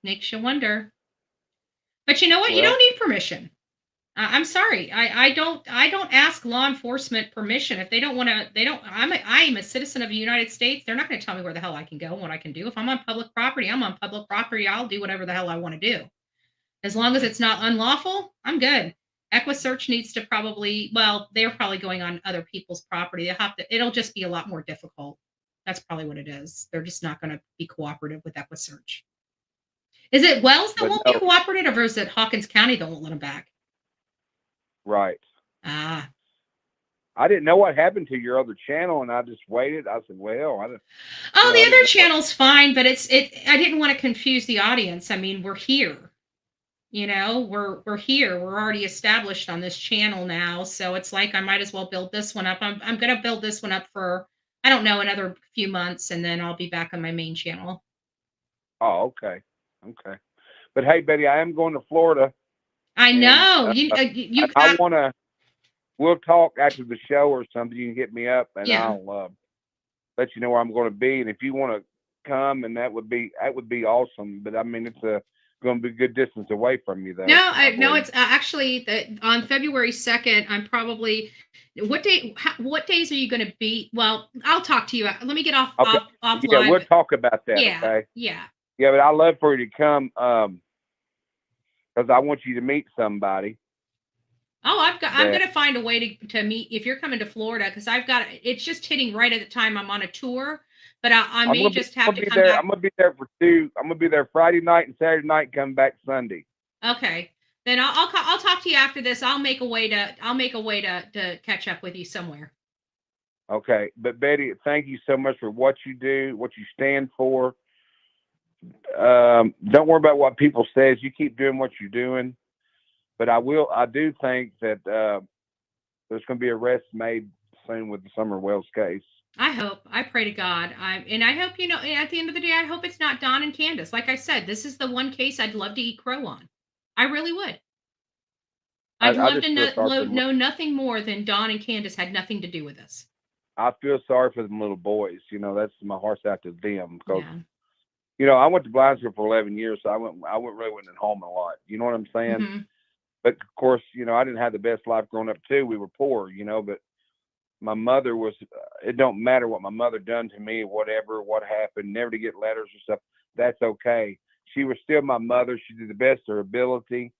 Makes you wonder. But you know what? You don't need permission. I'm sorry. I don't ask law enforcement permission if they don't want to. I'm a citizen of the United States. They're not going to tell me where the hell I can go and what I can do. If I'm on public property, I'm on public property. I'll do whatever the hell I want to do. As long as it's not unlawful, I'm good. EquiSearch needs to they're probably going on other people's property. It'll just be a lot more difficult. That's probably what it is. They're just not going to be cooperative with EquiSearch. Is it Wells that won't be cooperative, or is it Hawkins County that won't let them back? Right. Ah. I didn't know what happened to your other channel, and I just waited. I said, well, I didn't. Oh, the other channel's fine, but I didn't want to confuse the audience. I mean, we're here. You know, we're here. We're already established on this channel now, so it's like I might as well build this one up. I'm going to build this one up for, I don't know, another few months, and then I'll be back on my main channel. Oh, okay. Okay. But hey, Betty, I am going to Florida. I know. We'll talk after the show or something. You can hit me up, and I'll let you know where I'm going to be. And if you want to come, and that would be awesome. But I mean, it's going to be a good distance away from you, though. No, it's actually that on February 2nd. I'm probably. What days are you going to be? Well, I'll talk to you. Let me get offline. Yeah, we'll talk about that. Yeah. Okay. Yeah. Yeah, but I'd love for you to come because I want you to meet somebody. Oh, I'm going to find a way to meet if you're coming to Florida, because it's just hitting right at the time I'm on a tour, but I may just have to come back. I'm going to be there for two. I'm going to be there Friday night and Saturday night, come back Sunday. Okay. Then I'll talk to you after this. I'll make a way to catch up with you somewhere. Okay. But Betty, thank you so much for what you do, what you stand for. don't worry about what people says. You keep doing what you're doing. But I do think that there's going to be arrests made soon with the Summer Wells case. I hope. I pray to God. I hope, at the end of the day, I hope it's not Don and Candace. Like I said, this is the one case I'd love to eat crow on. I really would. I'd love to know nothing more than Don and Candace had nothing to do with this. I feel sorry for them little boys. That's my heart's out to them because, I went to blind school for 11 years, so I really went home a lot. You know what I'm saying? Mm-hmm. But of course, I didn't have the best life growing up too. We were poor, but my mother was, it don't matter what my mother done to me, whatever, what happened, never to get letters or stuff. That's okay. She was still my mother. She did the best of her ability.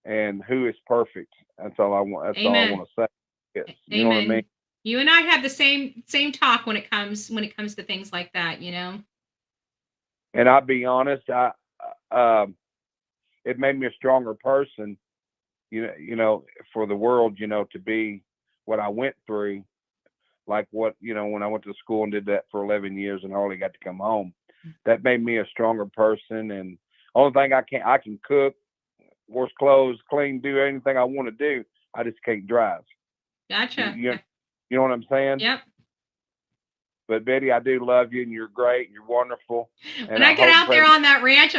And who is perfect? That's all I want. That's all I want to say. Yes. You know what I mean? You and I have the same talk when it comes to things like that, And I'll be honest, it made me a stronger person, for the world, to be what I went through, like what, when I went to school and did that for 11 years and hardly got to come home. That made me a stronger person. And only thing I can cook, wash clothes, clean, do anything I want to do. I just can't drive. Gotcha. You know what I'm saying? Yep. But Betty, I do love you, and you're great, and you're wonderful. And when I get out there on that ranch,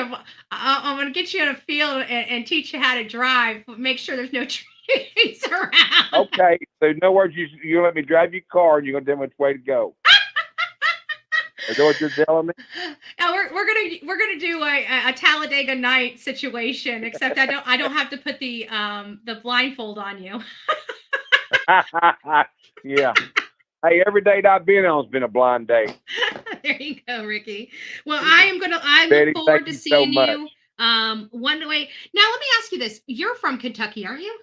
I'm going to get you in a field and teach you how to drive. Make sure there's no trees around. Okay, so in other words, you let me drive your car, and you're going to tell me which way to go. Is that what you're telling me? No, we're gonna do a Talladega night situation, except I don't have to put the blindfold on you. Yeah. Hey, every date I've been on has been a blind date. There you go, Ricky. Well, I Betty, look forward to seeing you. One way. Now, let me ask you this: you're from Kentucky, aren't you?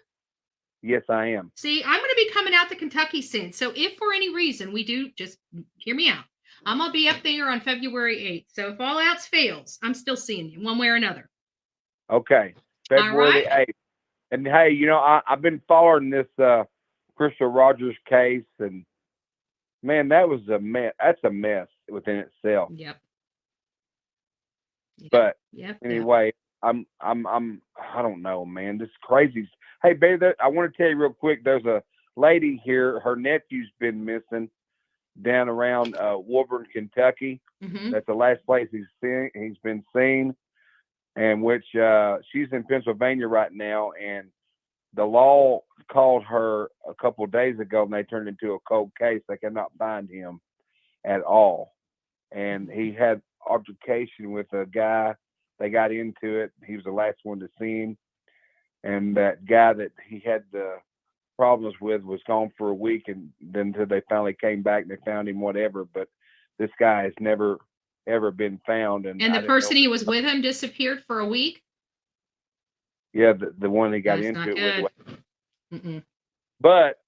Yes, I am. See, I'm going to be coming out to Kentucky soon. So, if for any reason we do, just hear me out. I'm going to be up there on February 8th. So if all else fails, I'm still seeing you one way or another. Okay. February 8th. And hey, I've been following this Crystal Rogers case, and man, that was a mess. That's a mess within itself. Yep. But anyway, I don't know, man. This is crazy. Hey, baby, I want to tell you real quick. There's a lady here. Her nephew's been missing down around Woburn, Kentucky. Mm-hmm. That's the last place he's been seen, and which she's in Pennsylvania right now. And the law called her a couple of days ago, and they turned it into a cold case. They cannot find him at all. And he had altercation with a guy. They got into it. He was the last one to see him, and that guy that he had the problems with was gone for a week, and then until they finally came back and they found him, whatever. But this guy has never ever been found, and the person he was with him disappeared for a week. Yeah, the one he got into it with. But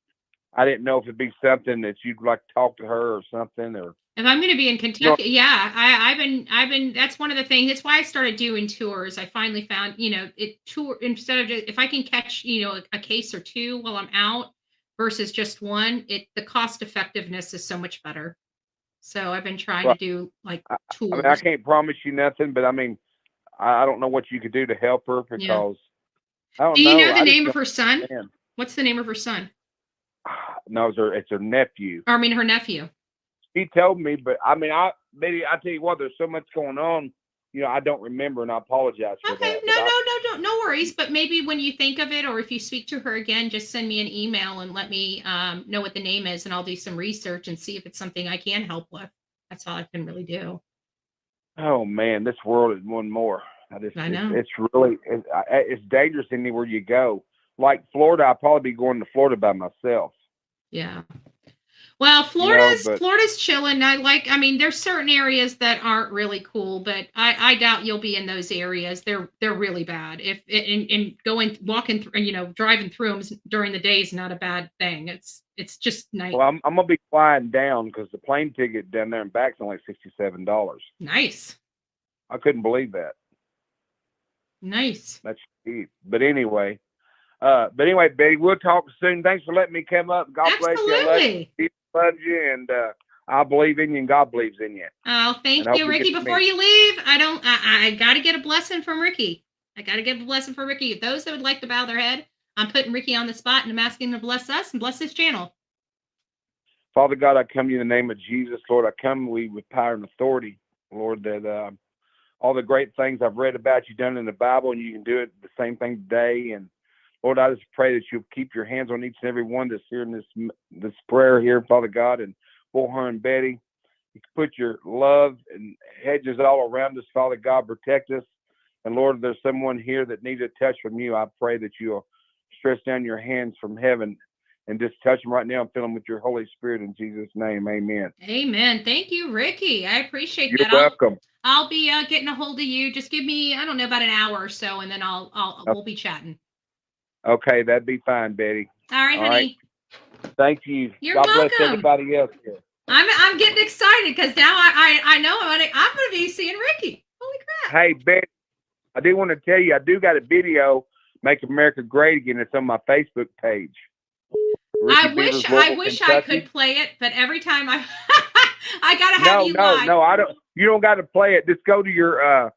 I didn't know if it'd be something that you'd like to talk to her or something, or if I'm going to be in Kentucky, I've been. That's one of the things. That's why I started doing tours. I finally found, instead of just, if I can catch, a case or two while I'm out versus just one, the cost effectiveness is so much better. So I've been trying to do like tours. I can't promise you nothing, but I don't know what you could do to help her because I don't know. Do you know the name of her son? What's the name of her son? No, it's her nephew. Or, I mean, her nephew. He told me, but maybe I tell you what, there's so much going on, I don't remember, and I apologize for that. Okay, no worries. But maybe when you think of it, or if you speak to her again, just send me an email and let me know what the name is, and I'll do some research and see if it's something I can help with. That's all I can really do. Oh man, this world is one more. I know. It's really it's dangerous anywhere you go. Like Florida, I'll probably be going to Florida by myself. Yeah. Well, Florida's chilling. There's certain areas that aren't really cool, but I doubt you'll be in those areas. They're really bad. If walking through, driving through them during the day is not a bad thing. It's just nice. Well, I'm gonna be flying down because the plane ticket down there and back is only $67. Nice. I couldn't believe that. Nice. That's cheap. But anyway, Betty, we'll talk soon. Thanks for letting me come up. God bless you. I love you, and I believe in you, and God believes in you. Oh, thank you, Ricky. Before you leave, I got to get a blessing from Ricky. If those that would like to bow their head, I'm putting Ricky on the spot, and I'm asking him to bless us and bless this channel. Father God, I come to you in the name of Jesus, Lord. I come with power and authority, Lord, that all the great things I've read about you done in the Bible, and you can do it the same thing today. And Lord, I just pray that you'll keep your hands on each and every one that's hearing this prayer here, Father God, and Vaughn and Betty. You put your love and hedges all around us, Father God, protect us. And Lord, if there's someone here that needs a touch from you, I pray that you'll stretch down your hands from heaven and just touch them right now and fill them with your Holy Spirit in Jesus' name. Amen. Amen. Thank you, Ricky. I appreciate that. You're welcome. I'll be getting a hold of you. Just give me, I don't know, about an hour or so, and then we'll be chatting. Okay, that'd be fine, Betty. All right, honey. Right. Thank you. You're God welcome. bless everybody else here. I'm getting excited because now I know I'm gonna be seeing Ricky. Holy crap! Hey, Betty, I do want to tell you I do got a video, "Make America Great Again." It's on my Facebook page. I wish I could play it, but every time I gotta have you live. No, I don't. You don't got to play it. Just go to your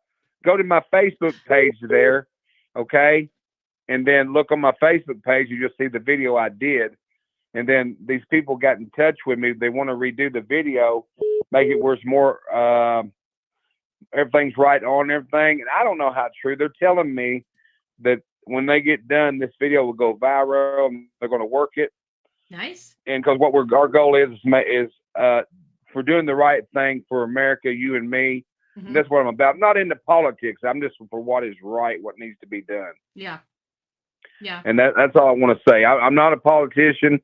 go to my Facebook page there, okay, and then look on my Facebook page. You'll see the video I did. And then these people got in touch with me. They want to redo the video, make it where it's more everything's right on everything. And I don't know how true. They're telling me that when they get done, this video will go viral and they're going to work it. Nice. And because our goal is for doing the right thing for America, you and me. Mm-hmm. That's what I'm about. I'm not into politics. I'm just for what is right, what needs to be done. Yeah. Yeah. And that's all I want to say. I'm not a politician.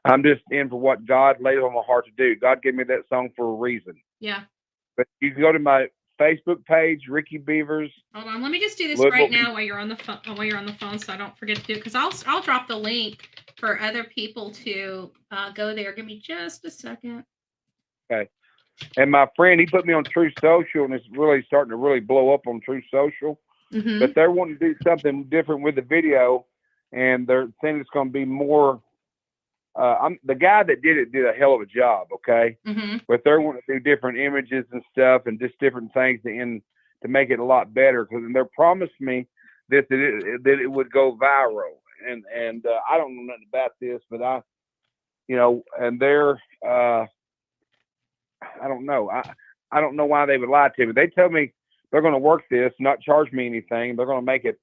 I'm just in for what God laid on my heart to do. God gave me that song for a reason. Yeah. But you can go to my Facebook page, Ricky Beavers. Hold on, let me just do this right now while you're on the phone, so I don't forget to do it. Because I'll drop the link for other people to go there. Give me just a second. Okay. And my friend, he put me on True Social, and it's really starting to really blow up on True Social. Mm-hmm. But they're wanting to do something different with the video, and they're saying it's going to be more. The guy that did it did a hell of a job, okay? Mm-hmm. But they're wanting to do different images and stuff and just different things to make it a lot better. Because they promised me that it would go viral. And I don't know nothing about this, but and they're, I don't know. I don't know why they would lie to me. They tell me they're going to work this, not charge me anything. They're going to make it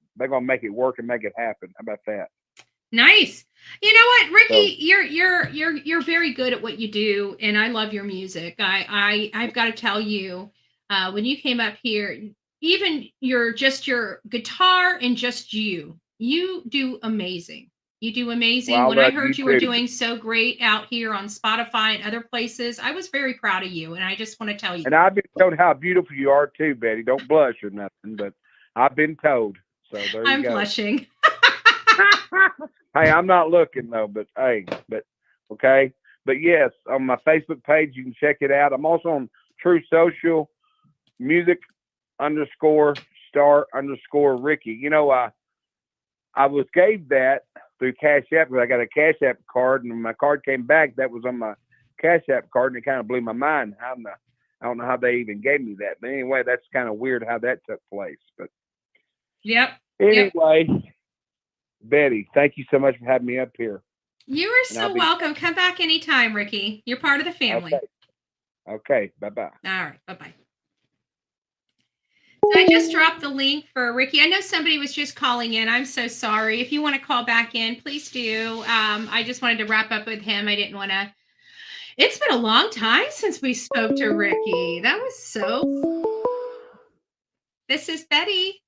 work and make it happen. How about that? Nice. You know what, Ricky, you're very good at what you do, and I love your music. I've got to tell you, when you came up here, even your guitar and just you do amazing. You do amazing. Well, when I heard you were doing so great out here on Spotify and other places, I was very proud of you, and I just want to tell you. And I've been told how beautiful you are too, Betty. Don't blush or nothing, but I've been told. So there you go. I'm blushing. Hey, I'm not looking though, but okay. But yes, on my Facebook page, you can check it out. I'm also on True Social, music_star_Ricky. I was gave that through Cash App because I got a Cash App card, and when my card came back, that was on my Cash App card, and it kind of blew my mind. I don't know how they even gave me that, but anyway, that's kind of weird how that took place. But yep. Anyway. Yep. Betty, thank you so much for having me up here. You are so welcome. Come back anytime, Ricky. You're part of the family. Okay. Bye-bye. All right. Bye-bye. So I just dropped the link for Ricky. I know somebody was just calling in. I'm so sorry. If you want to call back in, please do. I just wanted to wrap up with him. I didn't want to. It's been a long time since we spoke to Ricky. That was so. This is Betty.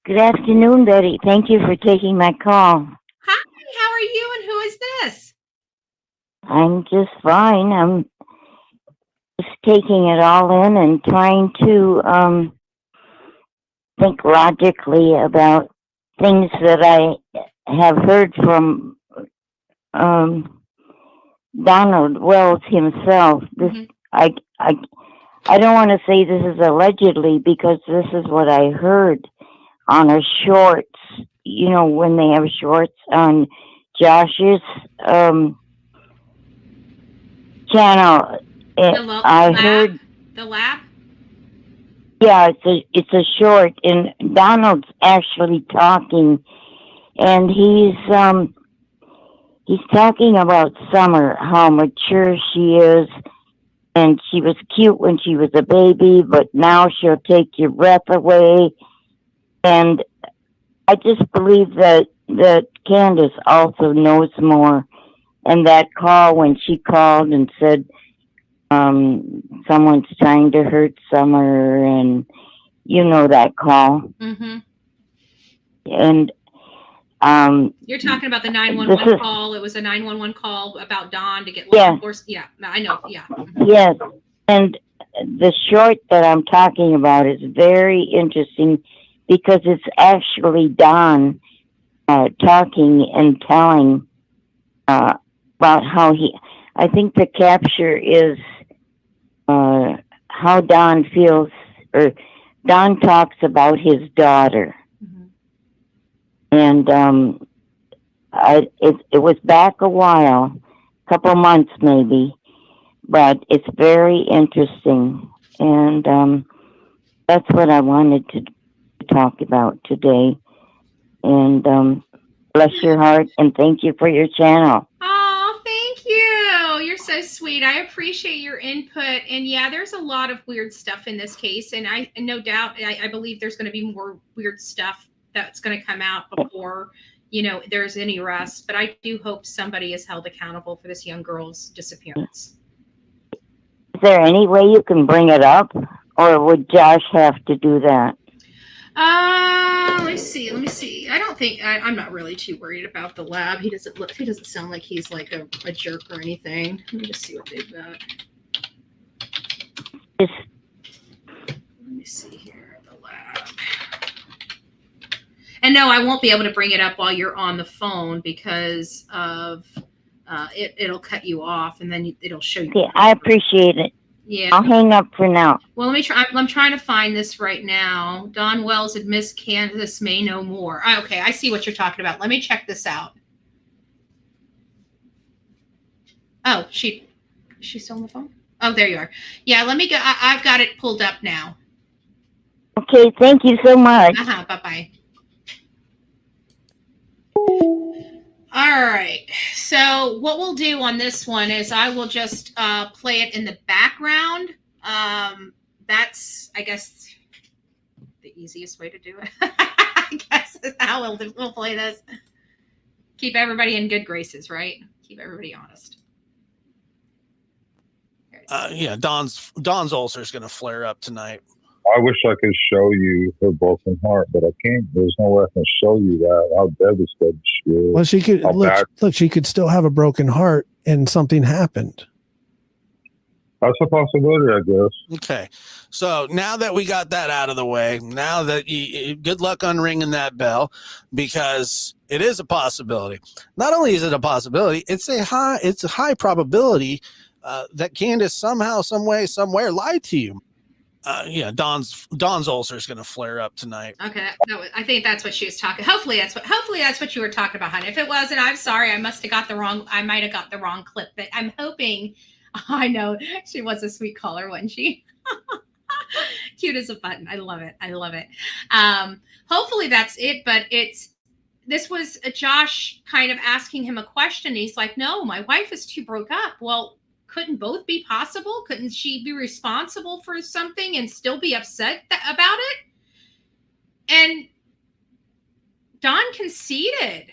Good afternoon, Betty. Thank you for taking my call. Hi, how are you and who is this? I'm just fine. I'm just taking it all in and trying to think logically about things that I have heard from Donald Wells himself. Mm-hmm. I don't want to say this is allegedly because this is what I heard on her shorts, when they have channel. I heard the lab. Yeah, it's a short, and Donald's actually talking, and he's talking about Summer, how mature she is, and she was cute when she was a baby, but now she'll take your breath away. And I just believe that Candace also knows more. And that call when she called and said someone's trying to hurt Summer, and you know that call. Mm-hmm. And you're talking about the 911 call. It was a 911 call about Dawn to get law enforcement. Yeah, I know. Yeah. Mm-hmm. Yes, and the short that I'm talking about is very interesting because it's actually Don talking and telling about how I think the capture is how Don feels, or Don talks about his daughter. Mm-hmm. And it was back a while, a couple months maybe, but it's very interesting. And that's what I wanted to talk about today. And bless your heart, and thank you for your channel. Oh, thank you. You're so sweet. I appreciate your input. And yeah, there's a lot of weird stuff in this case. And I no doubt, I believe there's going to be more weird stuff that's going to come out before, there's any arrest. But I do hope somebody is held accountable for this young girl's disappearance. Is there any way you can bring it up, or would Josh have to do that? Let me see. I don't think I'm not really too worried about the lab. He doesn't sound like he's like a jerk or anything. Let me just see what they've got. Let me see here, the lab. And no, I won't be able to bring it up while you're on the phone because of it'll cut you off and then it'll show you. Okay, I appreciate it. Yeah. I'll hang up for now. Well, let me try. I'm trying to find this right now. Don Wells admits Candace may know more. Okay, I see what you're talking about. Let me check this out. Oh, she's still on the phone? Oh, there you are. Yeah, let me go. I've got it pulled up now. Okay, thank you so much. Bye-bye. All right. So what we'll do on this one is I will just play it in the background. That's, I guess, the easiest way to do it. I guess is how we'll play this. Keep everybody in good graces, right? Keep everybody honest. Yeah, Dawn's ulcer is going to flare up tonight. I wish I could show you her broken heart, but I can't. There's no way I can show you that. How devastated she is. Well, she could look. She could still have a broken heart, and something happened. That's a possibility, I guess. Okay, so now that we got that out of the way, now that good luck unringing that bell, because it is a possibility. Not only is it a possibility, it's a high probability that Candace somehow, some way, somewhere lied to you. Yeah, Dawn's ulcer is going to flare up tonight. Okay, I think that's what she was talking. Hopefully that's what you were talking about, honey. If it wasn't, I'm sorry. I might have got the wrong clip. But I'm hoping. I know she was a sweet caller, wasn't she? Cute as a button. I love it. Hopefully that's it. But this was Josh kind of asking him a question. He's like, "No, my wife is too broke up." Well, couldn't both be possible? Couldn't she be responsible for something and still be upset about it? And Don conceded.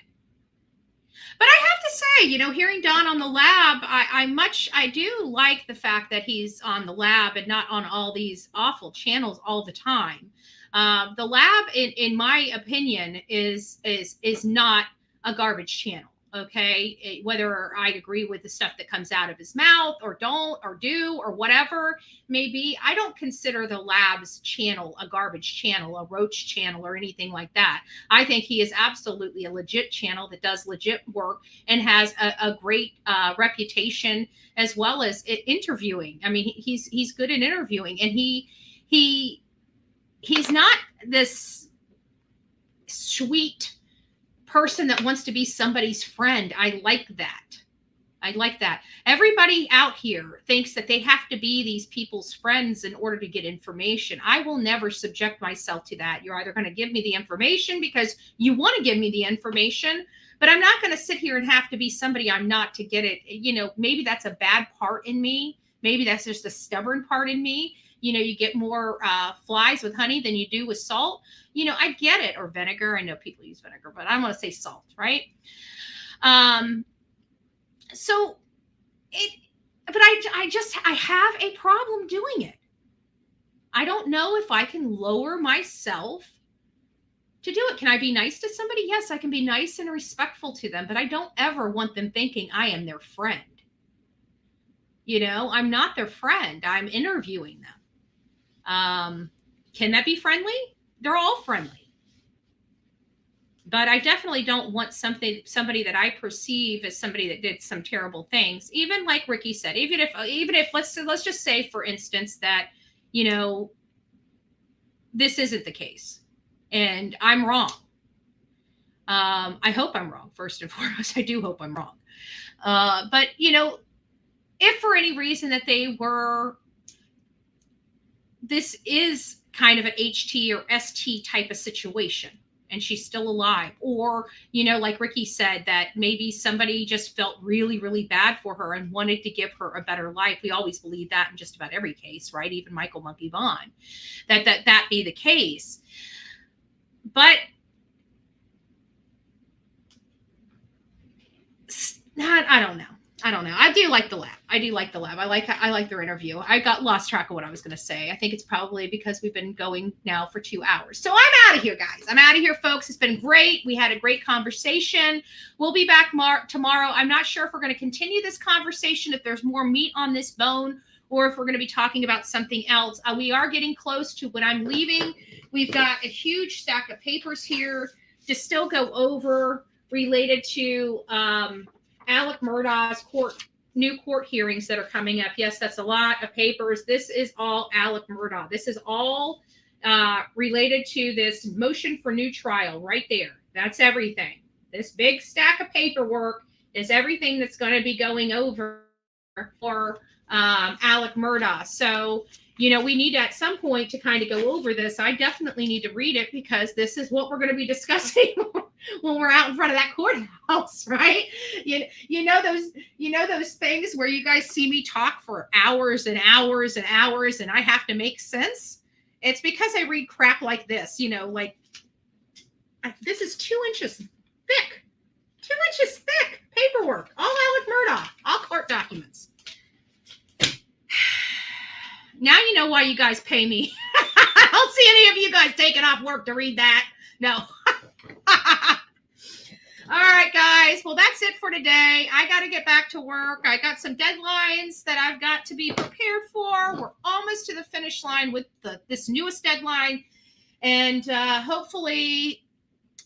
But I have to say, hearing Don on the lab, I do like the fact that he's on the lab and not on all these awful channels all the time. The lab, in my opinion, is not a garbage channel. Okay, whether I agree with the stuff that comes out of his mouth or don't or do or whatever maybe, I don't consider the lab's channel a garbage channel, a roach channel, or anything like that. I think he is absolutely a legit channel that does legit work and has a great reputation as well as interviewing. I mean, he's good at interviewing, and he's not this sweet person that wants to be somebody's friend. I like that. I like that. Everybody out here thinks that they have to be these people's friends in order to get information. I will never subject myself to that. You're either going to give me the information because you want to give me the information, but I'm not going to sit here and have to be somebody I'm not to get it. You know, maybe that's a bad part in me. Maybe that's just a stubborn part in me. You know, you get more flies with honey than you do with salt. You know, I get it. Or vinegar. I know people use vinegar, but I'm going to say salt, right? So but I have a problem doing it. I don't know if I can lower myself to do it. Can I be nice to somebody? Yes, I can be nice and respectful to them, but I don't ever want them thinking I am their friend. You know, I'm not their friend. I'm interviewing them. Can that be friendly? They're all friendly. But I definitely don't want somebody that I perceive as somebody that did some terrible things. Even like Ricky said, even if let's just say, for instance, that, you know, this isn't the case and I'm wrong. I hope I'm wrong. First and foremost, I do hope I'm wrong. But you know, if for any reason that this is kind of an HT or ST type of situation, and she's still alive, or, you know, like Ricky said, that maybe somebody just felt really, really bad for her and wanted to give her a better life. We always believe that in just about every case, right? Even Michael Monkey Vaughn, that be the case. But I don't know. I do like the lab. I like their interview. I got lost track of what I was going to say. I think it's probably because we've been going now for 2 hours. So I'm out of here, guys. I'm out of here, folks. It's been great. We had a great conversation. We'll be back tomorrow. I'm not sure if we're going to continue this conversation, if there's more meat on this bone, or if we're going to be talking about something else. We are getting close to when I'm leaving. We've got a huge stack of papers here to still go over related to Alec Murdaugh's new court hearings that are coming up. Yes, that's a lot of papers. This is all Alec Murdaugh. This is all related to this motion for new trial right there. That's everything. This big stack of paperwork is everything that's going to be going over for Alec Murdaugh. So, you know, we need at some point to kind of go over this. I definitely need to read it because this is what we're going to be discussing when we're out in front of that courthouse, right? You know those things where you guys see me talk for hours and hours and hours and I have to make sense. It's because I read crap like this, you know, like this is 2 inches thick. 2 inches thick paperwork. All Alec Murdaugh, all court documents. Now you know why you guys pay me. I don't see any of you guys taking off work to read that. No. All right, guys. Well, that's it for today. I got to get back to work. I got some deadlines that I've got to be prepared for. We're almost to the finish line with this newest deadline. And hopefully,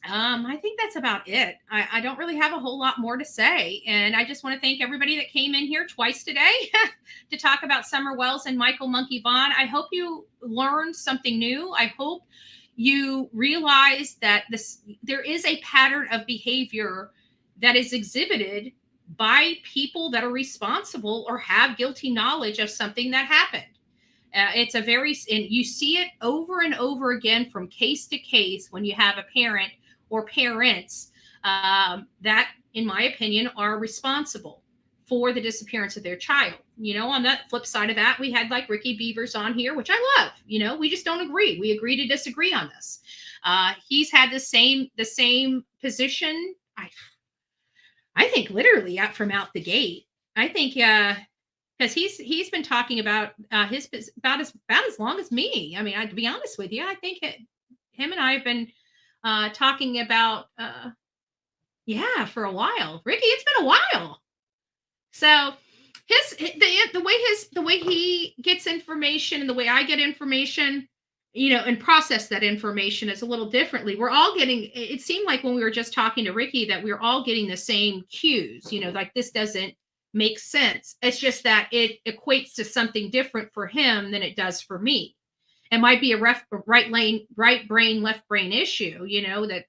I think that's about it. I don't really have a whole lot more to say. And I just want to thank everybody that came in here twice today to talk about Summer Wells and Michael Monkey Vaughn. I hope you learned something new. I hope you realize that there is a pattern of behavior that is exhibited by people that are responsible or have guilty knowledge of something that happened. And you see it over and over again from case to case when you have a parent or parents that, in my opinion, are responsible for the disappearance of their child. You know, on that flip side of that, we had like Ricky Beavers on here, which I love. You know, we just don't agree. We agree to disagree on this. He's had the same position. I think literally out the gate. I think because he's been talking about his about as long as me. I mean, to be honest with you, I think him and I have been talking about for a while. Ricky, it's been a while. So the way he gets information and the way I get information, you know, and process that information is a little differently. We're all getting, it seemed like when we were just talking to Ricky that we're all getting the same cues, you know, like this doesn't make sense. It's just that it equates to something different for him than it does for me. It might be a right brain, left brain issue, you know, that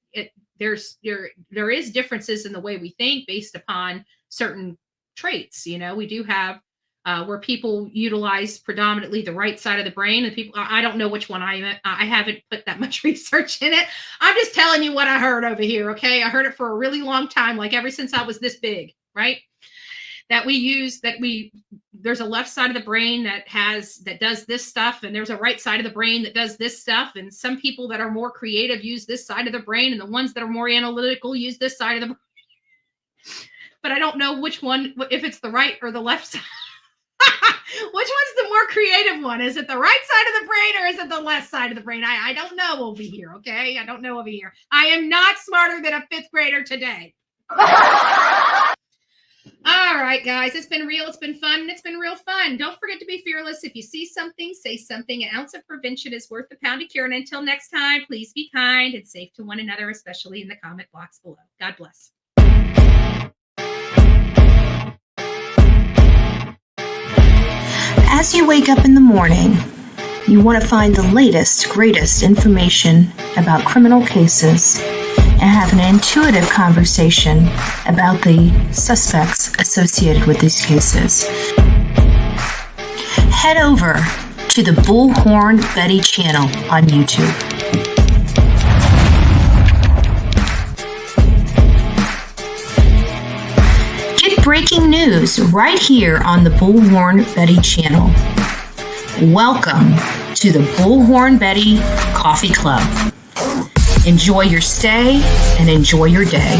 there is differences in the way we think based upon certain traits. We do have where people utilize predominantly the right side of the brain, and people, I don't know which one I haven't put that much research in it. I'm just telling you what I heard over here. Okay. I heard it for a really long time, like ever since I was this big, right? There's a left side of the brain that does this stuff, and there's a right side of the brain that does this stuff. And some people that are more creative use this side of the brain, and the ones that are more analytical use this side of the brain. But I don't know which one, if it's the right or the left side. Which one's the more creative one? Is it the right side of the brain or is it the left side of the brain? I don't know over here, okay? I don't know over here. I am not smarter than a 5th grader today. All right, guys, it's been real. It's been fun. And it's been real fun. Don't forget to be fearless. If you see something, say something. An ounce of prevention is worth a pound of cure. And until next time, please be kind and safe to one another, especially in the comment box below. God bless. As you wake up in the morning, you want to find the latest, greatest information about criminal cases and have an intuitive conversation about the suspects associated with these cases. Head over to the Bullhorn Betty channel on YouTube. Get breaking news right here on the Bullhorn Betty channel. Welcome to the Bullhorn Betty Coffee Club. Enjoy your stay and enjoy your day.